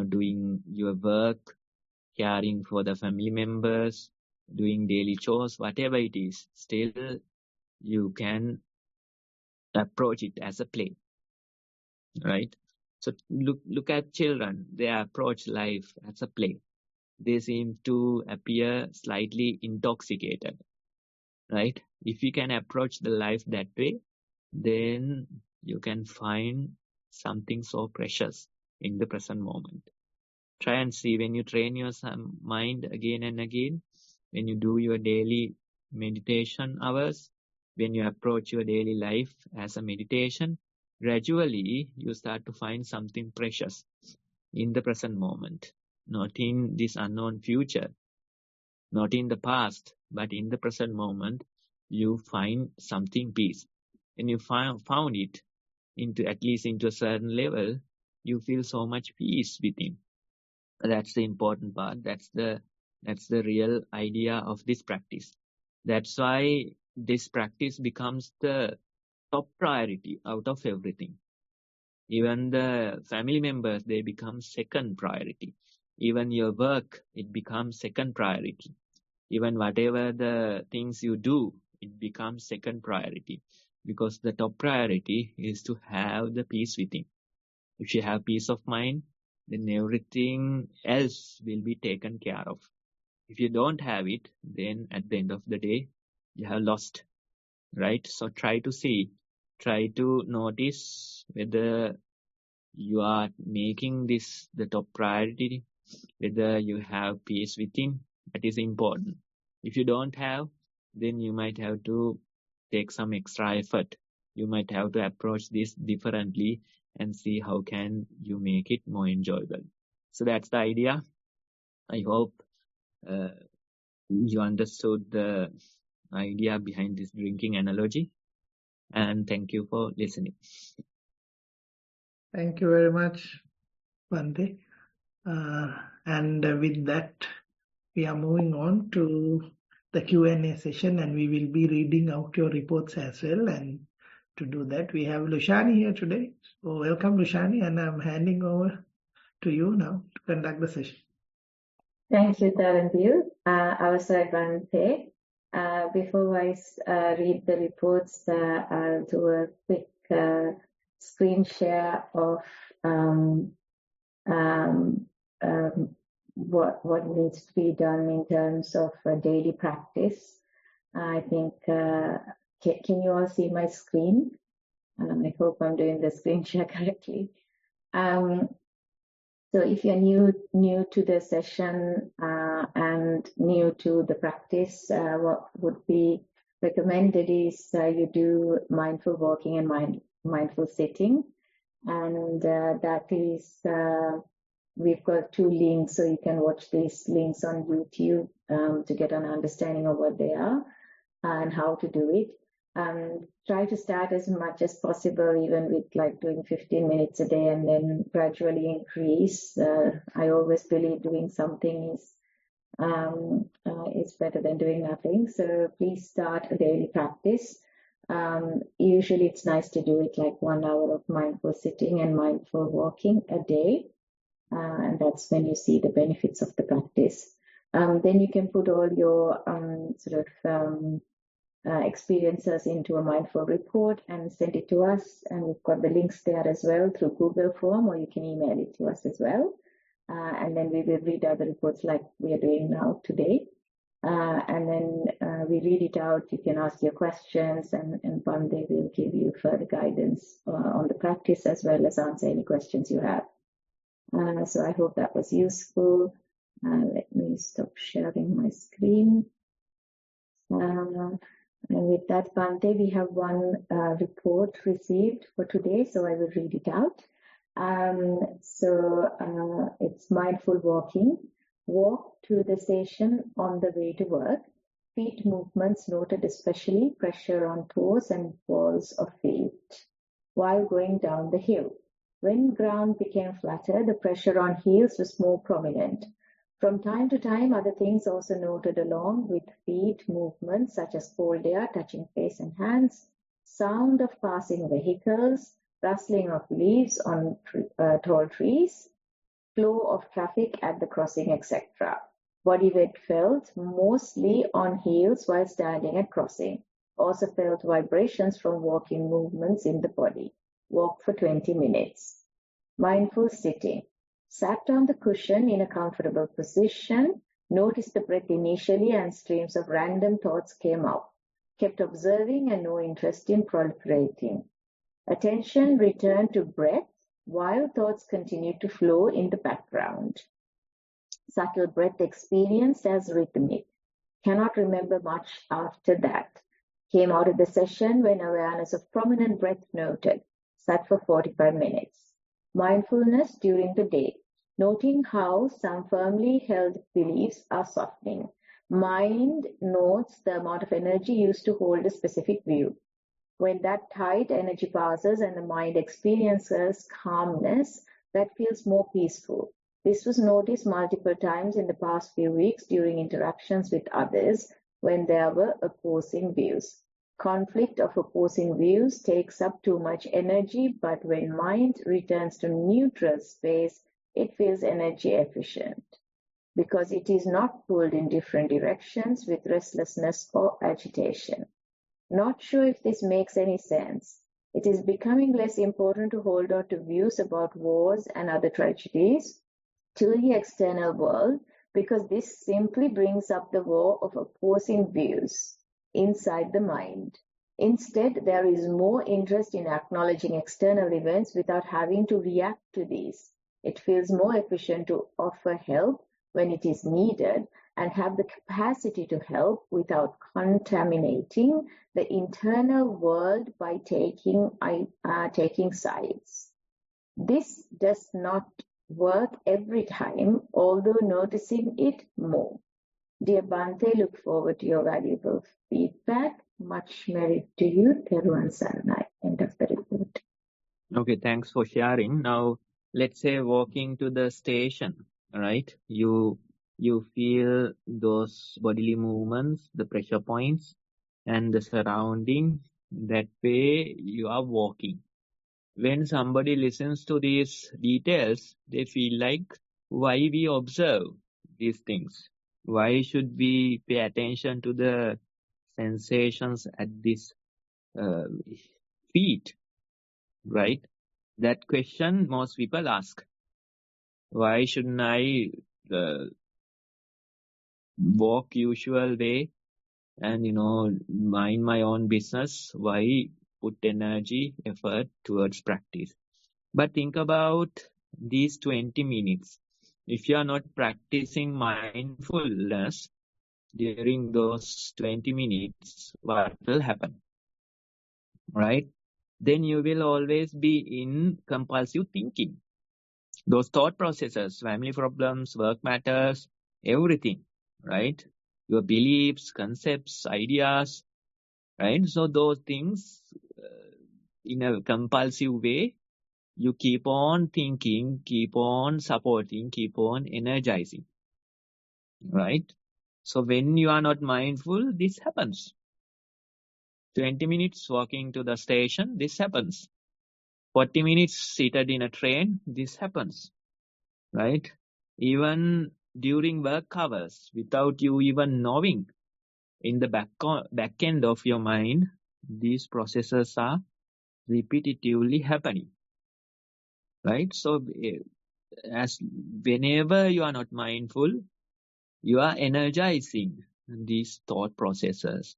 Speaker 2: doing your work, caring for the family members, doing daily chores, whatever it is, still you can approach it as a play, right? So look at children. They approach life as a play. They seem to appear slightly intoxicated, right? If you can approach the life that way, then you can find something so precious in the present moment. Try and see when you train your mind again and again, when you do your daily meditation hours, when you approach your daily life as a meditation, gradually you start to find something precious in the present moment, not in this unknown future, not in the past, but in the present moment, you find something peace. And you found it at least into a certain level, you feel so much peace within. That's the important part. That's the real idea of this practice. That's why this practice becomes the top priority out of everything. Even the family members, they become second priority. Even your work, it becomes second priority. Even whatever the things you do, it becomes second priority. Because the top priority is to have the peace within. If you have peace of mind, then everything else will be taken care of. If you don't have it, then at the end of the day, you have lost, right? So try to notice whether you are making this the top priority, whether you have peace within. That is important. If you don't have, then you might have to take some extra effort. You might have to approach this differently and see how can you make it more enjoyable. So that's the idea. I hope you understood the idea behind this drinking analogy, and thank you for listening.
Speaker 1: Thank you very much, Bhante. And with that, we are moving on to the Q&A session, and we will be reading out your reports as well. And to do that, we have Lushani here today. So welcome, Lushani, and I'm handing over to you now to conduct the session.
Speaker 6: Thank you, Dharanveer. Avasai Bhante. Before I read the reports, I'll do a quick screen share of what needs to be done in terms of daily practice. I think, can you all see my screen? I hope I'm doing the screen share correctly. So if you're new to the session and new to the practice, what would be recommended is you do mindful walking and mindful sitting. And that is, we've got 2 links, so you can watch these links on YouTube to get an understanding of what they are and how to do it. Try to start as much as possible, even with like doing 15 minutes a day, and then gradually increase. I always believe doing something is better than doing nothing. So please start a daily practice. Usually it's nice to do it like 1 hour of mindful sitting and mindful walking a day. And that's when you see the benefits of the practice. Then you can put all your experiences into a mindful report and send it to us. And we've got the links there as well through Google Form, or you can email it to us as well. And then we will read out the reports like we are doing now today. And then we read it out. You can ask your questions, and Bhante will give you further guidance on the practice as well as answer any questions you have. So I hope that was useful. Let me stop sharing my screen. And with that, Bhante, we have one report received for today, so I will read it out. It's mindful walking. Walk to the station on the way to work. Feet movements noted, especially pressure on toes and balls of feet while going down the hill. When ground became flatter, the pressure on heels was more prominent. From time to time, other things also noted along with feet movements, such as cold air touching face and hands, sound of passing vehicles, rustling of leaves on tall trees, flow of traffic at the crossing, etc. Body weight felt mostly on heels while standing at crossing. Also felt vibrations from walking movements in the body. Walk for 20 minutes. Mindful sitting. Sat on the cushion in a comfortable position. Noticed the breath initially and streams of random thoughts came up. Kept observing and no interest in proliferating. Attention returned to breath while thoughts continued to flow in the background. Subtle breath experienced as rhythmic. Cannot remember much after that. Came out of the session when awareness of prominent breath noted. Sat for 45 minutes. Mindfulness during the day. Noting how some firmly held beliefs are softening. Mind notes the amount of energy used to hold a specific view. When that tight energy passes and the mind experiences calmness, that feels more peaceful. This was noticed multiple times in the past few weeks during interactions with others when there were opposing views. Conflict of opposing views takes up too much energy, but when mind returns to neutral space, it feels energy efficient because it is not pulled in different directions with restlessness or agitation. Not sure if this makes any sense. It is becoming less important to hold on to views about wars and other tragedies to the external world because this simply brings up the war of opposing views inside the mind. Instead, there is more interest in acknowledging external events without having to react to these. It feels more efficient to offer help when it is needed and have the capacity to help without contaminating the internal world by taking sides. This does not work every time, although noticing it more. Dear Bhante, look forward to your valuable feedback. Much merit to you, Thero Saranai. End of the report.
Speaker 2: Okay, thanks for sharing. Now, let's say walking to the station, right? You feel those bodily movements, the pressure points, and the surrounding. That way, you are walking. When somebody listens to these details, they feel like, why we observe these things? Why should we pay attention to the sensations at this feet, right? That question most people ask. Why shouldn't I walk usual way and, mind my own business? Why put energy, effort towards practice? But think about these 20 minutes. If you are not practicing mindfulness during those 20 minutes, what will happen? Right? Then you will always be in compulsive thinking. Those thought processes, family problems, work matters, everything, right? Your beliefs, concepts, ideas, right? So those things in a compulsive way, you keep on thinking, keep on supporting, keep on energizing, right? So when you are not mindful, this happens. 20 minutes walking to the station, this happens. 40 minutes seated in a train, this happens, right? Even during work hours, without you even knowing, in the back end of your mind, these processes are repetitively happening, right? So as whenever you are not mindful, you are energizing these thought processes.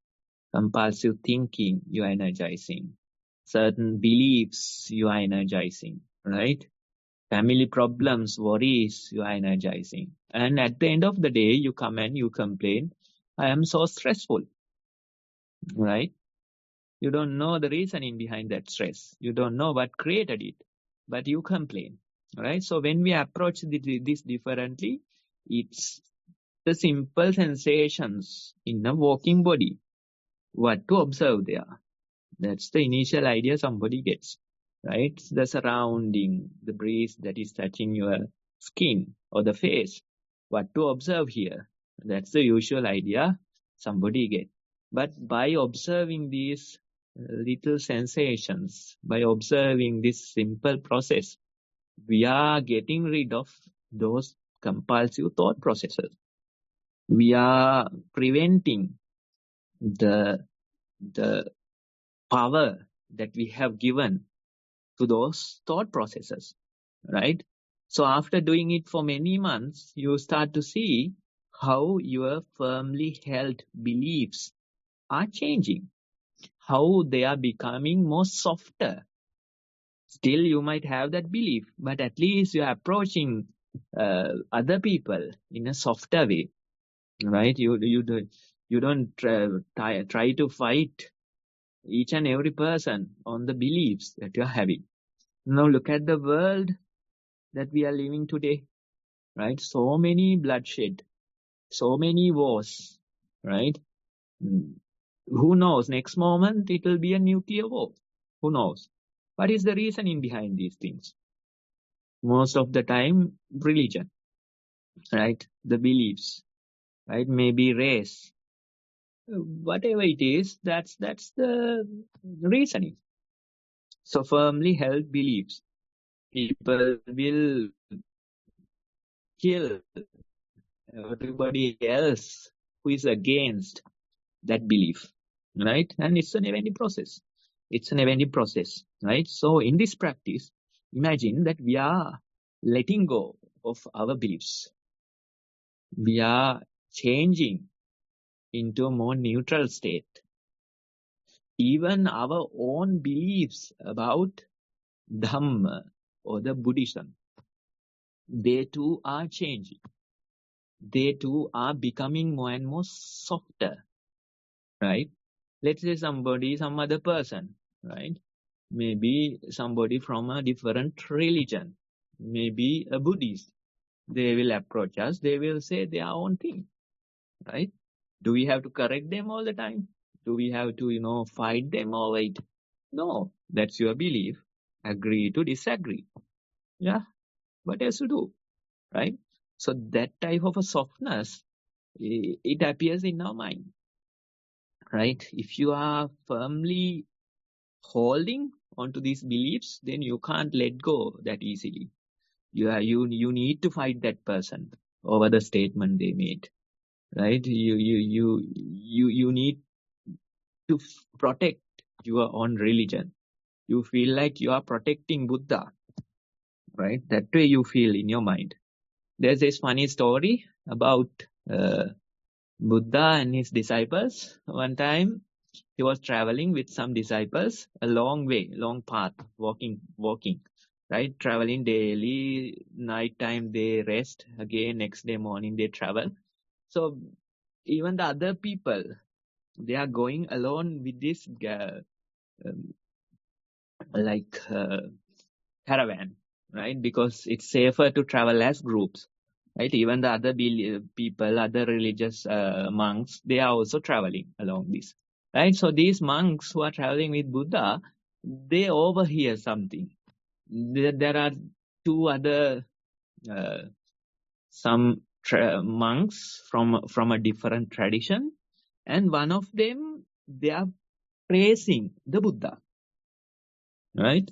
Speaker 2: Compulsive thinking, you are energizing. Certain beliefs, you are energizing, right? Family problems, worries, you are energizing. And at the end of the day, you come and you complain, I am so stressful, right? You don't know the reasoning behind that stress. You don't know what created it, but you complain, right? So when we approach this differently, it's the simple sensations in a walking body. What to observe there? That's the initial idea somebody gets, right? The surrounding, the breeze that is touching your skin or the face. What to observe here? That's the usual idea somebody gets. But by observing these little sensations, by observing this simple process, we are getting rid of those compulsive thought processes. We are preventing the power that we have given to those thought processes, right? So after doing it for many months, you start to see how your firmly held beliefs are changing, how they are becoming more softer. Still, you might have that belief, but at least you are approaching other people in a softer way, right? You don't try to fight each and every person on the beliefs that you are having. Now look at the world that we are living today, right? So many bloodshed, so many wars, right? Who knows? Next moment it will be a nuclear war. Who knows? What is the reasoning behind these things? Most of the time, religion, right? The beliefs, right? Maybe race, whatever it is. That's the reasoning. So firmly held beliefs. People will kill everybody else who is against that belief, right? And it's a never-ending process. It's a never-ending process, right? So in this practice, imagine that we are letting go of our beliefs. We are changing into a more neutral state. Even our own beliefs about Dhamma or the Buddhism, they too are changing. they too are becoming more and more softer, right? Let's say some other person, right? Maybe somebody from a different religion, maybe a Buddhist. They will approach us, they will say their own thing, right? Do we have to correct them all the time? Do we have to, fight them over it? No, that's your belief. Agree to disagree. Yeah, what else to do, right? So that type of a softness, it appears in our mind, right? If you are firmly holding onto these beliefs, then you can't let go that easily. You need to fight that person over the statement they made, right? You need to protect your own religion. You feel like you are protecting Buddha, right? That way you feel in your mind. There's this funny story about Buddha and his disciples. One time he was traveling with some disciples a long way, long path, walking, right? Traveling daily, night time they rest, again next day morning they travel. So even the other people, they are going alone with this caravan, right? Because it's safer to travel as groups, right? Even the other people, other religious monks, they are also traveling along this, right? So these monks who are traveling with Buddha, they overhear something. There are two other some monks from a different tradition, and one of them, they are praising the Buddha, right?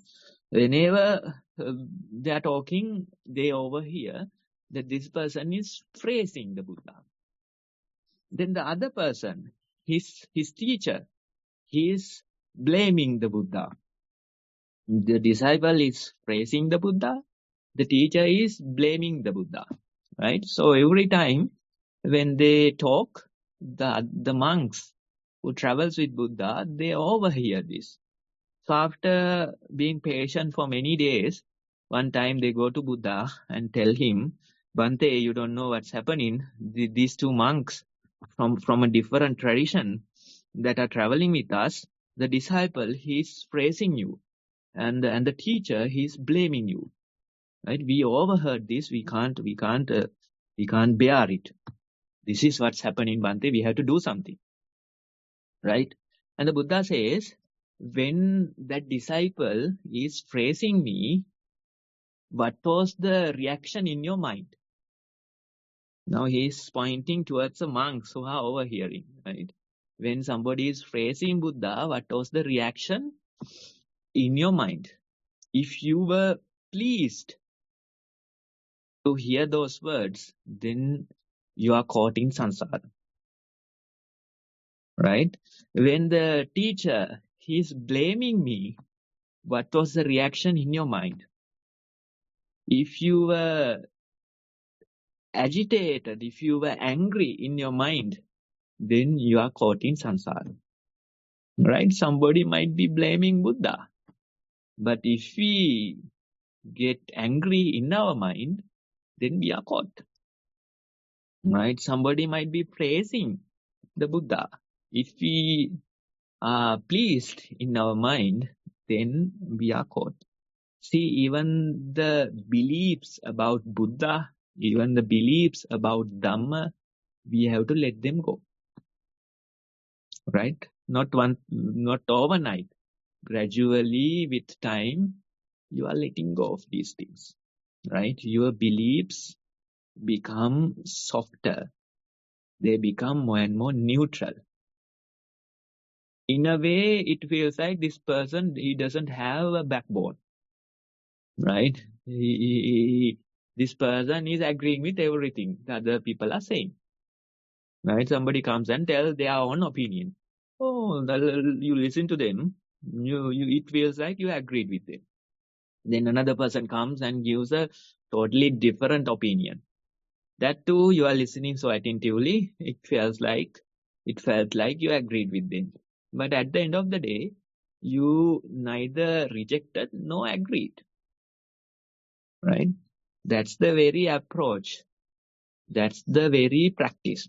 Speaker 2: Whenever they are talking, they overhear that this person is praising the Buddha. Then the other person, his teacher, he is blaming the Buddha. The disciple is praising the Buddha. The teacher is blaming the Buddha, right? So every time when they talk, the monks who travels with Buddha, they overhear this. So after being patient for many days, one time they go to Buddha and tell him, Bhante, you don't know what's happening. These two monks from a different tradition that are traveling with us, the disciple, he's praising you, and the teacher, he's blaming you. Right? We overheard this. We can't bear it. This is what's happening, Bhante. We have to do something, right? And the Buddha says, when that disciple is praising me, what was the reaction in your mind? Now he's pointing towards the monks who are overhearing, right? When somebody is praising Buddha, what was the reaction in your mind? If you were pleased to hear those words, then you are caught in samsara, right? When the teacher, he's blaming me, what was the reaction in your mind? If you were agitated, if you were angry in your mind, then you are caught in samsara, right? Somebody might be blaming Buddha, but if we get angry in our mind, then we are caught, right? Somebody might be praising the Buddha. If we are pleased in our mind, then we are caught. See, even the beliefs about Buddha, even the beliefs about Dhamma, we have to let them go, right? Not overnight. Gradually, with time, you are letting go of these things, right? Your beliefs become softer. They become more and more neutral. In a way, it feels like this person, he doesn't have a backbone, right? This person is agreeing with everything the other people are saying, right? Somebody comes and tells their own opinion. Oh, you listen to them. It feels like you agreed with them. Then another person comes and gives a totally different opinion. That too, you are listening so attentively. It felt like you agreed with them. But at the end of the day, you neither rejected nor agreed, right? That's the very approach That's the very practice,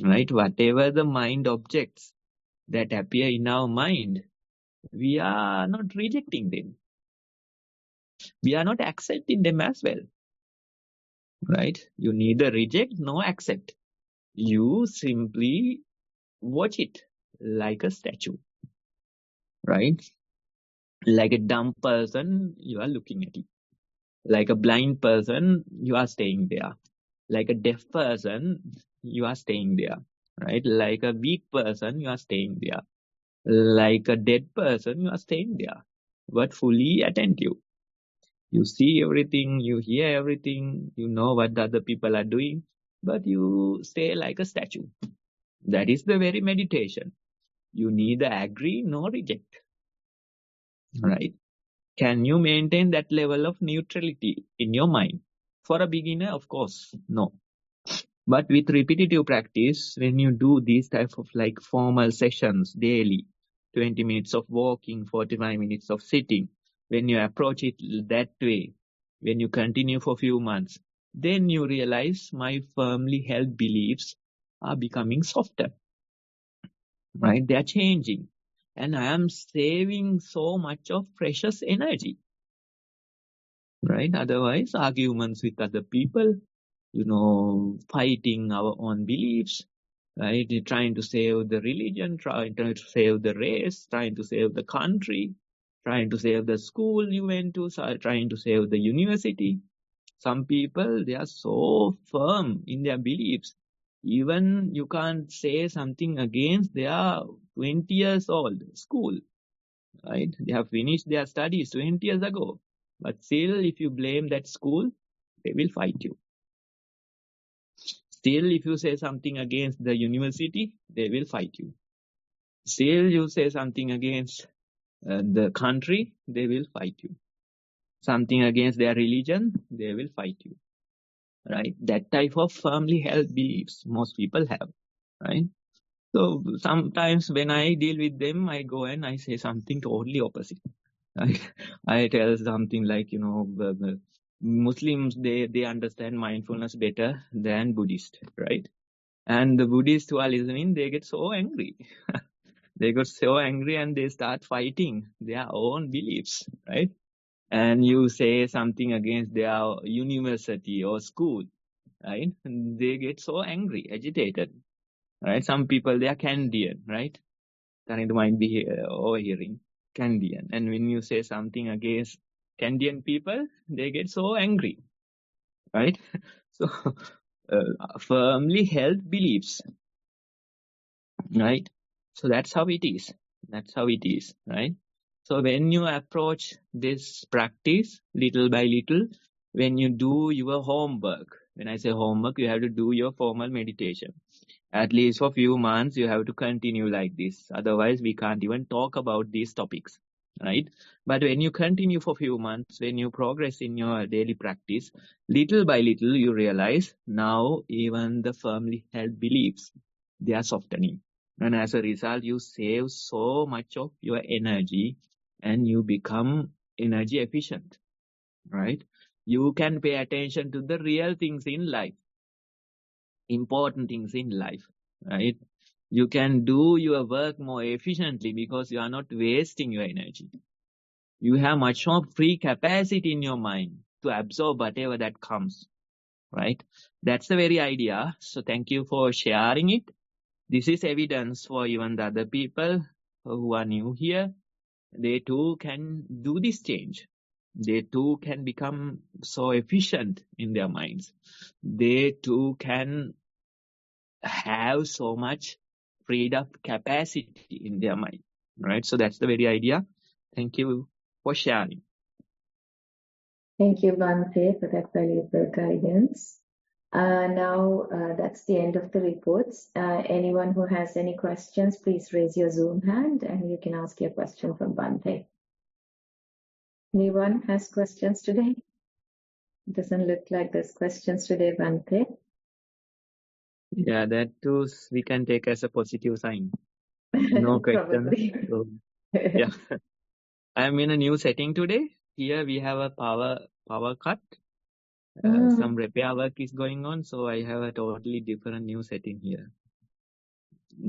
Speaker 2: right? Whatever the mind objects that appear in our mind, we are not rejecting them. We are not accepting them as well, right? You neither reject nor accept. You simply watch it like a statue, right? Like a dumb person, you are looking at it. Like a blind person, you are staying there. Like a deaf person, you are staying there, right? Like a weak person, you are staying there. Like a dead person, you are staying there, but fully attentive. You see everything, you hear everything, you know what the other people are doing, but you stay like a statue. That is the very meditation. You neither agree nor reject, right? Can you maintain that level of neutrality in your mind? For a beginner, of course, no. But with repetitive practice, when you do these type of like formal sessions daily, 20 minutes of walking, 45 minutes of sitting, when you approach it that way, when you continue for a few months, then you realize my firmly held beliefs are becoming softer, right? They are changing. And I am saving so much of precious energy, right? Otherwise, arguments with other people, fighting our own beliefs, right? Trying to save the religion, trying to save the race, trying to save the country, trying to save the school you went to, trying to save the university. Some people, they are so firm in their beliefs. Even you can't say something against their 20 years old school, right? They have finished their studies 20 years ago. But still, if you blame that school, they will fight you. Still, if you say something against the university, they will fight you. Still, you say something against the country, they will fight you. Something against their religion, they will fight you. Right? That type of firmly held beliefs most people have. Right? So sometimes when I deal with them, I go and I say something totally opposite. I tell something like, the Muslims, they understand mindfulness better than Buddhists, right? And the Buddhists who are listening, they get so angry. They got so angry and they start fighting their own beliefs, right? And you say something against their university or school, right? And they get so angry, agitated, right? Some people, they are Candian, right? It might be overhearing, Candian. And when you say something against Candian people, they get so angry, right? So, firmly held beliefs, right? So that's how it is. That's how it is, right? So when you approach this practice little by little, when you do your homework, when I say homework, you have to do your formal meditation. At least for a few months, you have to continue like this. Otherwise, we can't even talk about these topics, right? But when you continue for a few months, when you progress in your daily practice, little by little, you realize now even the firmly held beliefs, they are softening. And as a result, you save so much of your energy and you become energy efficient, right? You can pay attention to the real things in life, important things in life, right? You can do your work more efficiently because you are not wasting your energy. You have much more free capacity in your mind to absorb whatever that comes, right? That's the very idea. So thank you for sharing it. This is evidence for even the other people who are new here. They too can do this change. They too can become so efficient in their minds. They too can have so much freed up capacity in their mind, right? So that's the very idea. Thank you for sharing.
Speaker 6: Thank you, Bhante, for that valuable guidance. Now that's the end of the reports. Anyone who has any questions, please raise your Zoom hand and you can ask your question from Bhante. Anyone has questions today? Doesn't look like there's questions today, Bhante.
Speaker 2: Yeah, that too we can take as a positive sign. No question. So, yeah. I'm in a new setting today. Here we have a power cut. Some repair work is going on, so I have a totally different new setting here.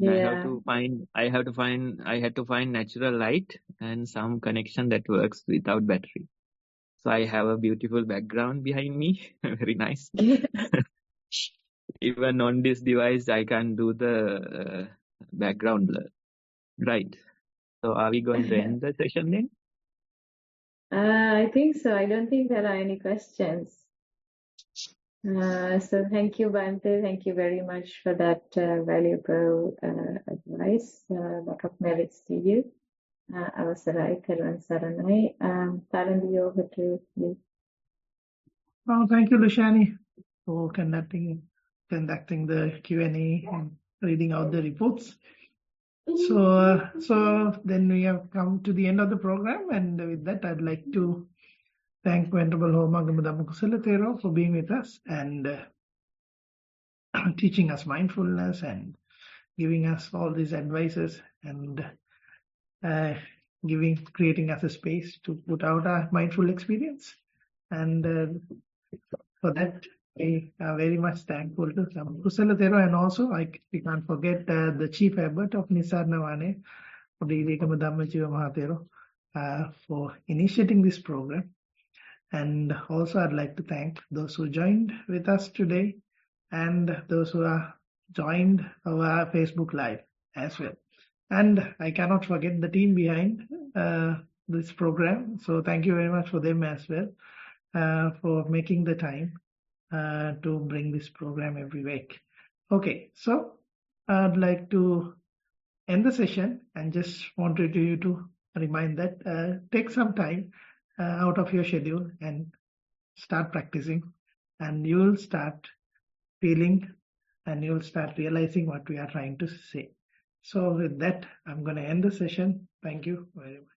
Speaker 2: I had to find natural light and some connection that works without battery. So I have a beautiful background behind me, very nice. Even on this device, I can do the background blur. Right. So are we going to end the session then?
Speaker 6: I think so. I don't think there are any questions. So thank you, Bante. Thank you very much for that valuable advice. A lot of merits to you. Avasarai, Thero Saranai. Thalandi, over to you.
Speaker 1: Oh, thank you, Lushani, for conducting the Q&A and reading out the reports. So then we have come to the end of the program, and with that, I'd like to thank Venerable Homagama Dhamma Kusala Thero for being with us and teaching us mindfulness and giving us all these advices and creating us a space to put out our mindful experience. And for that, we are very much thankful to Kusala Thero, and also we can't forget the Chief Abbot of Nissarana, Vanaya, for initiating this program. And also I'd like to thank those who joined with us today and those who are joined our Facebook Live as well. And I cannot forget the team behind this program. So thank you very much for them as well, for making the time to bring this program every week. Okay, so I'd like to end the session and just wanted you to remind that take some time out of your schedule and start practicing, and you will start feeling and you will start realizing what we are trying to say. So with that, I'm going to end the session. Thank you very much.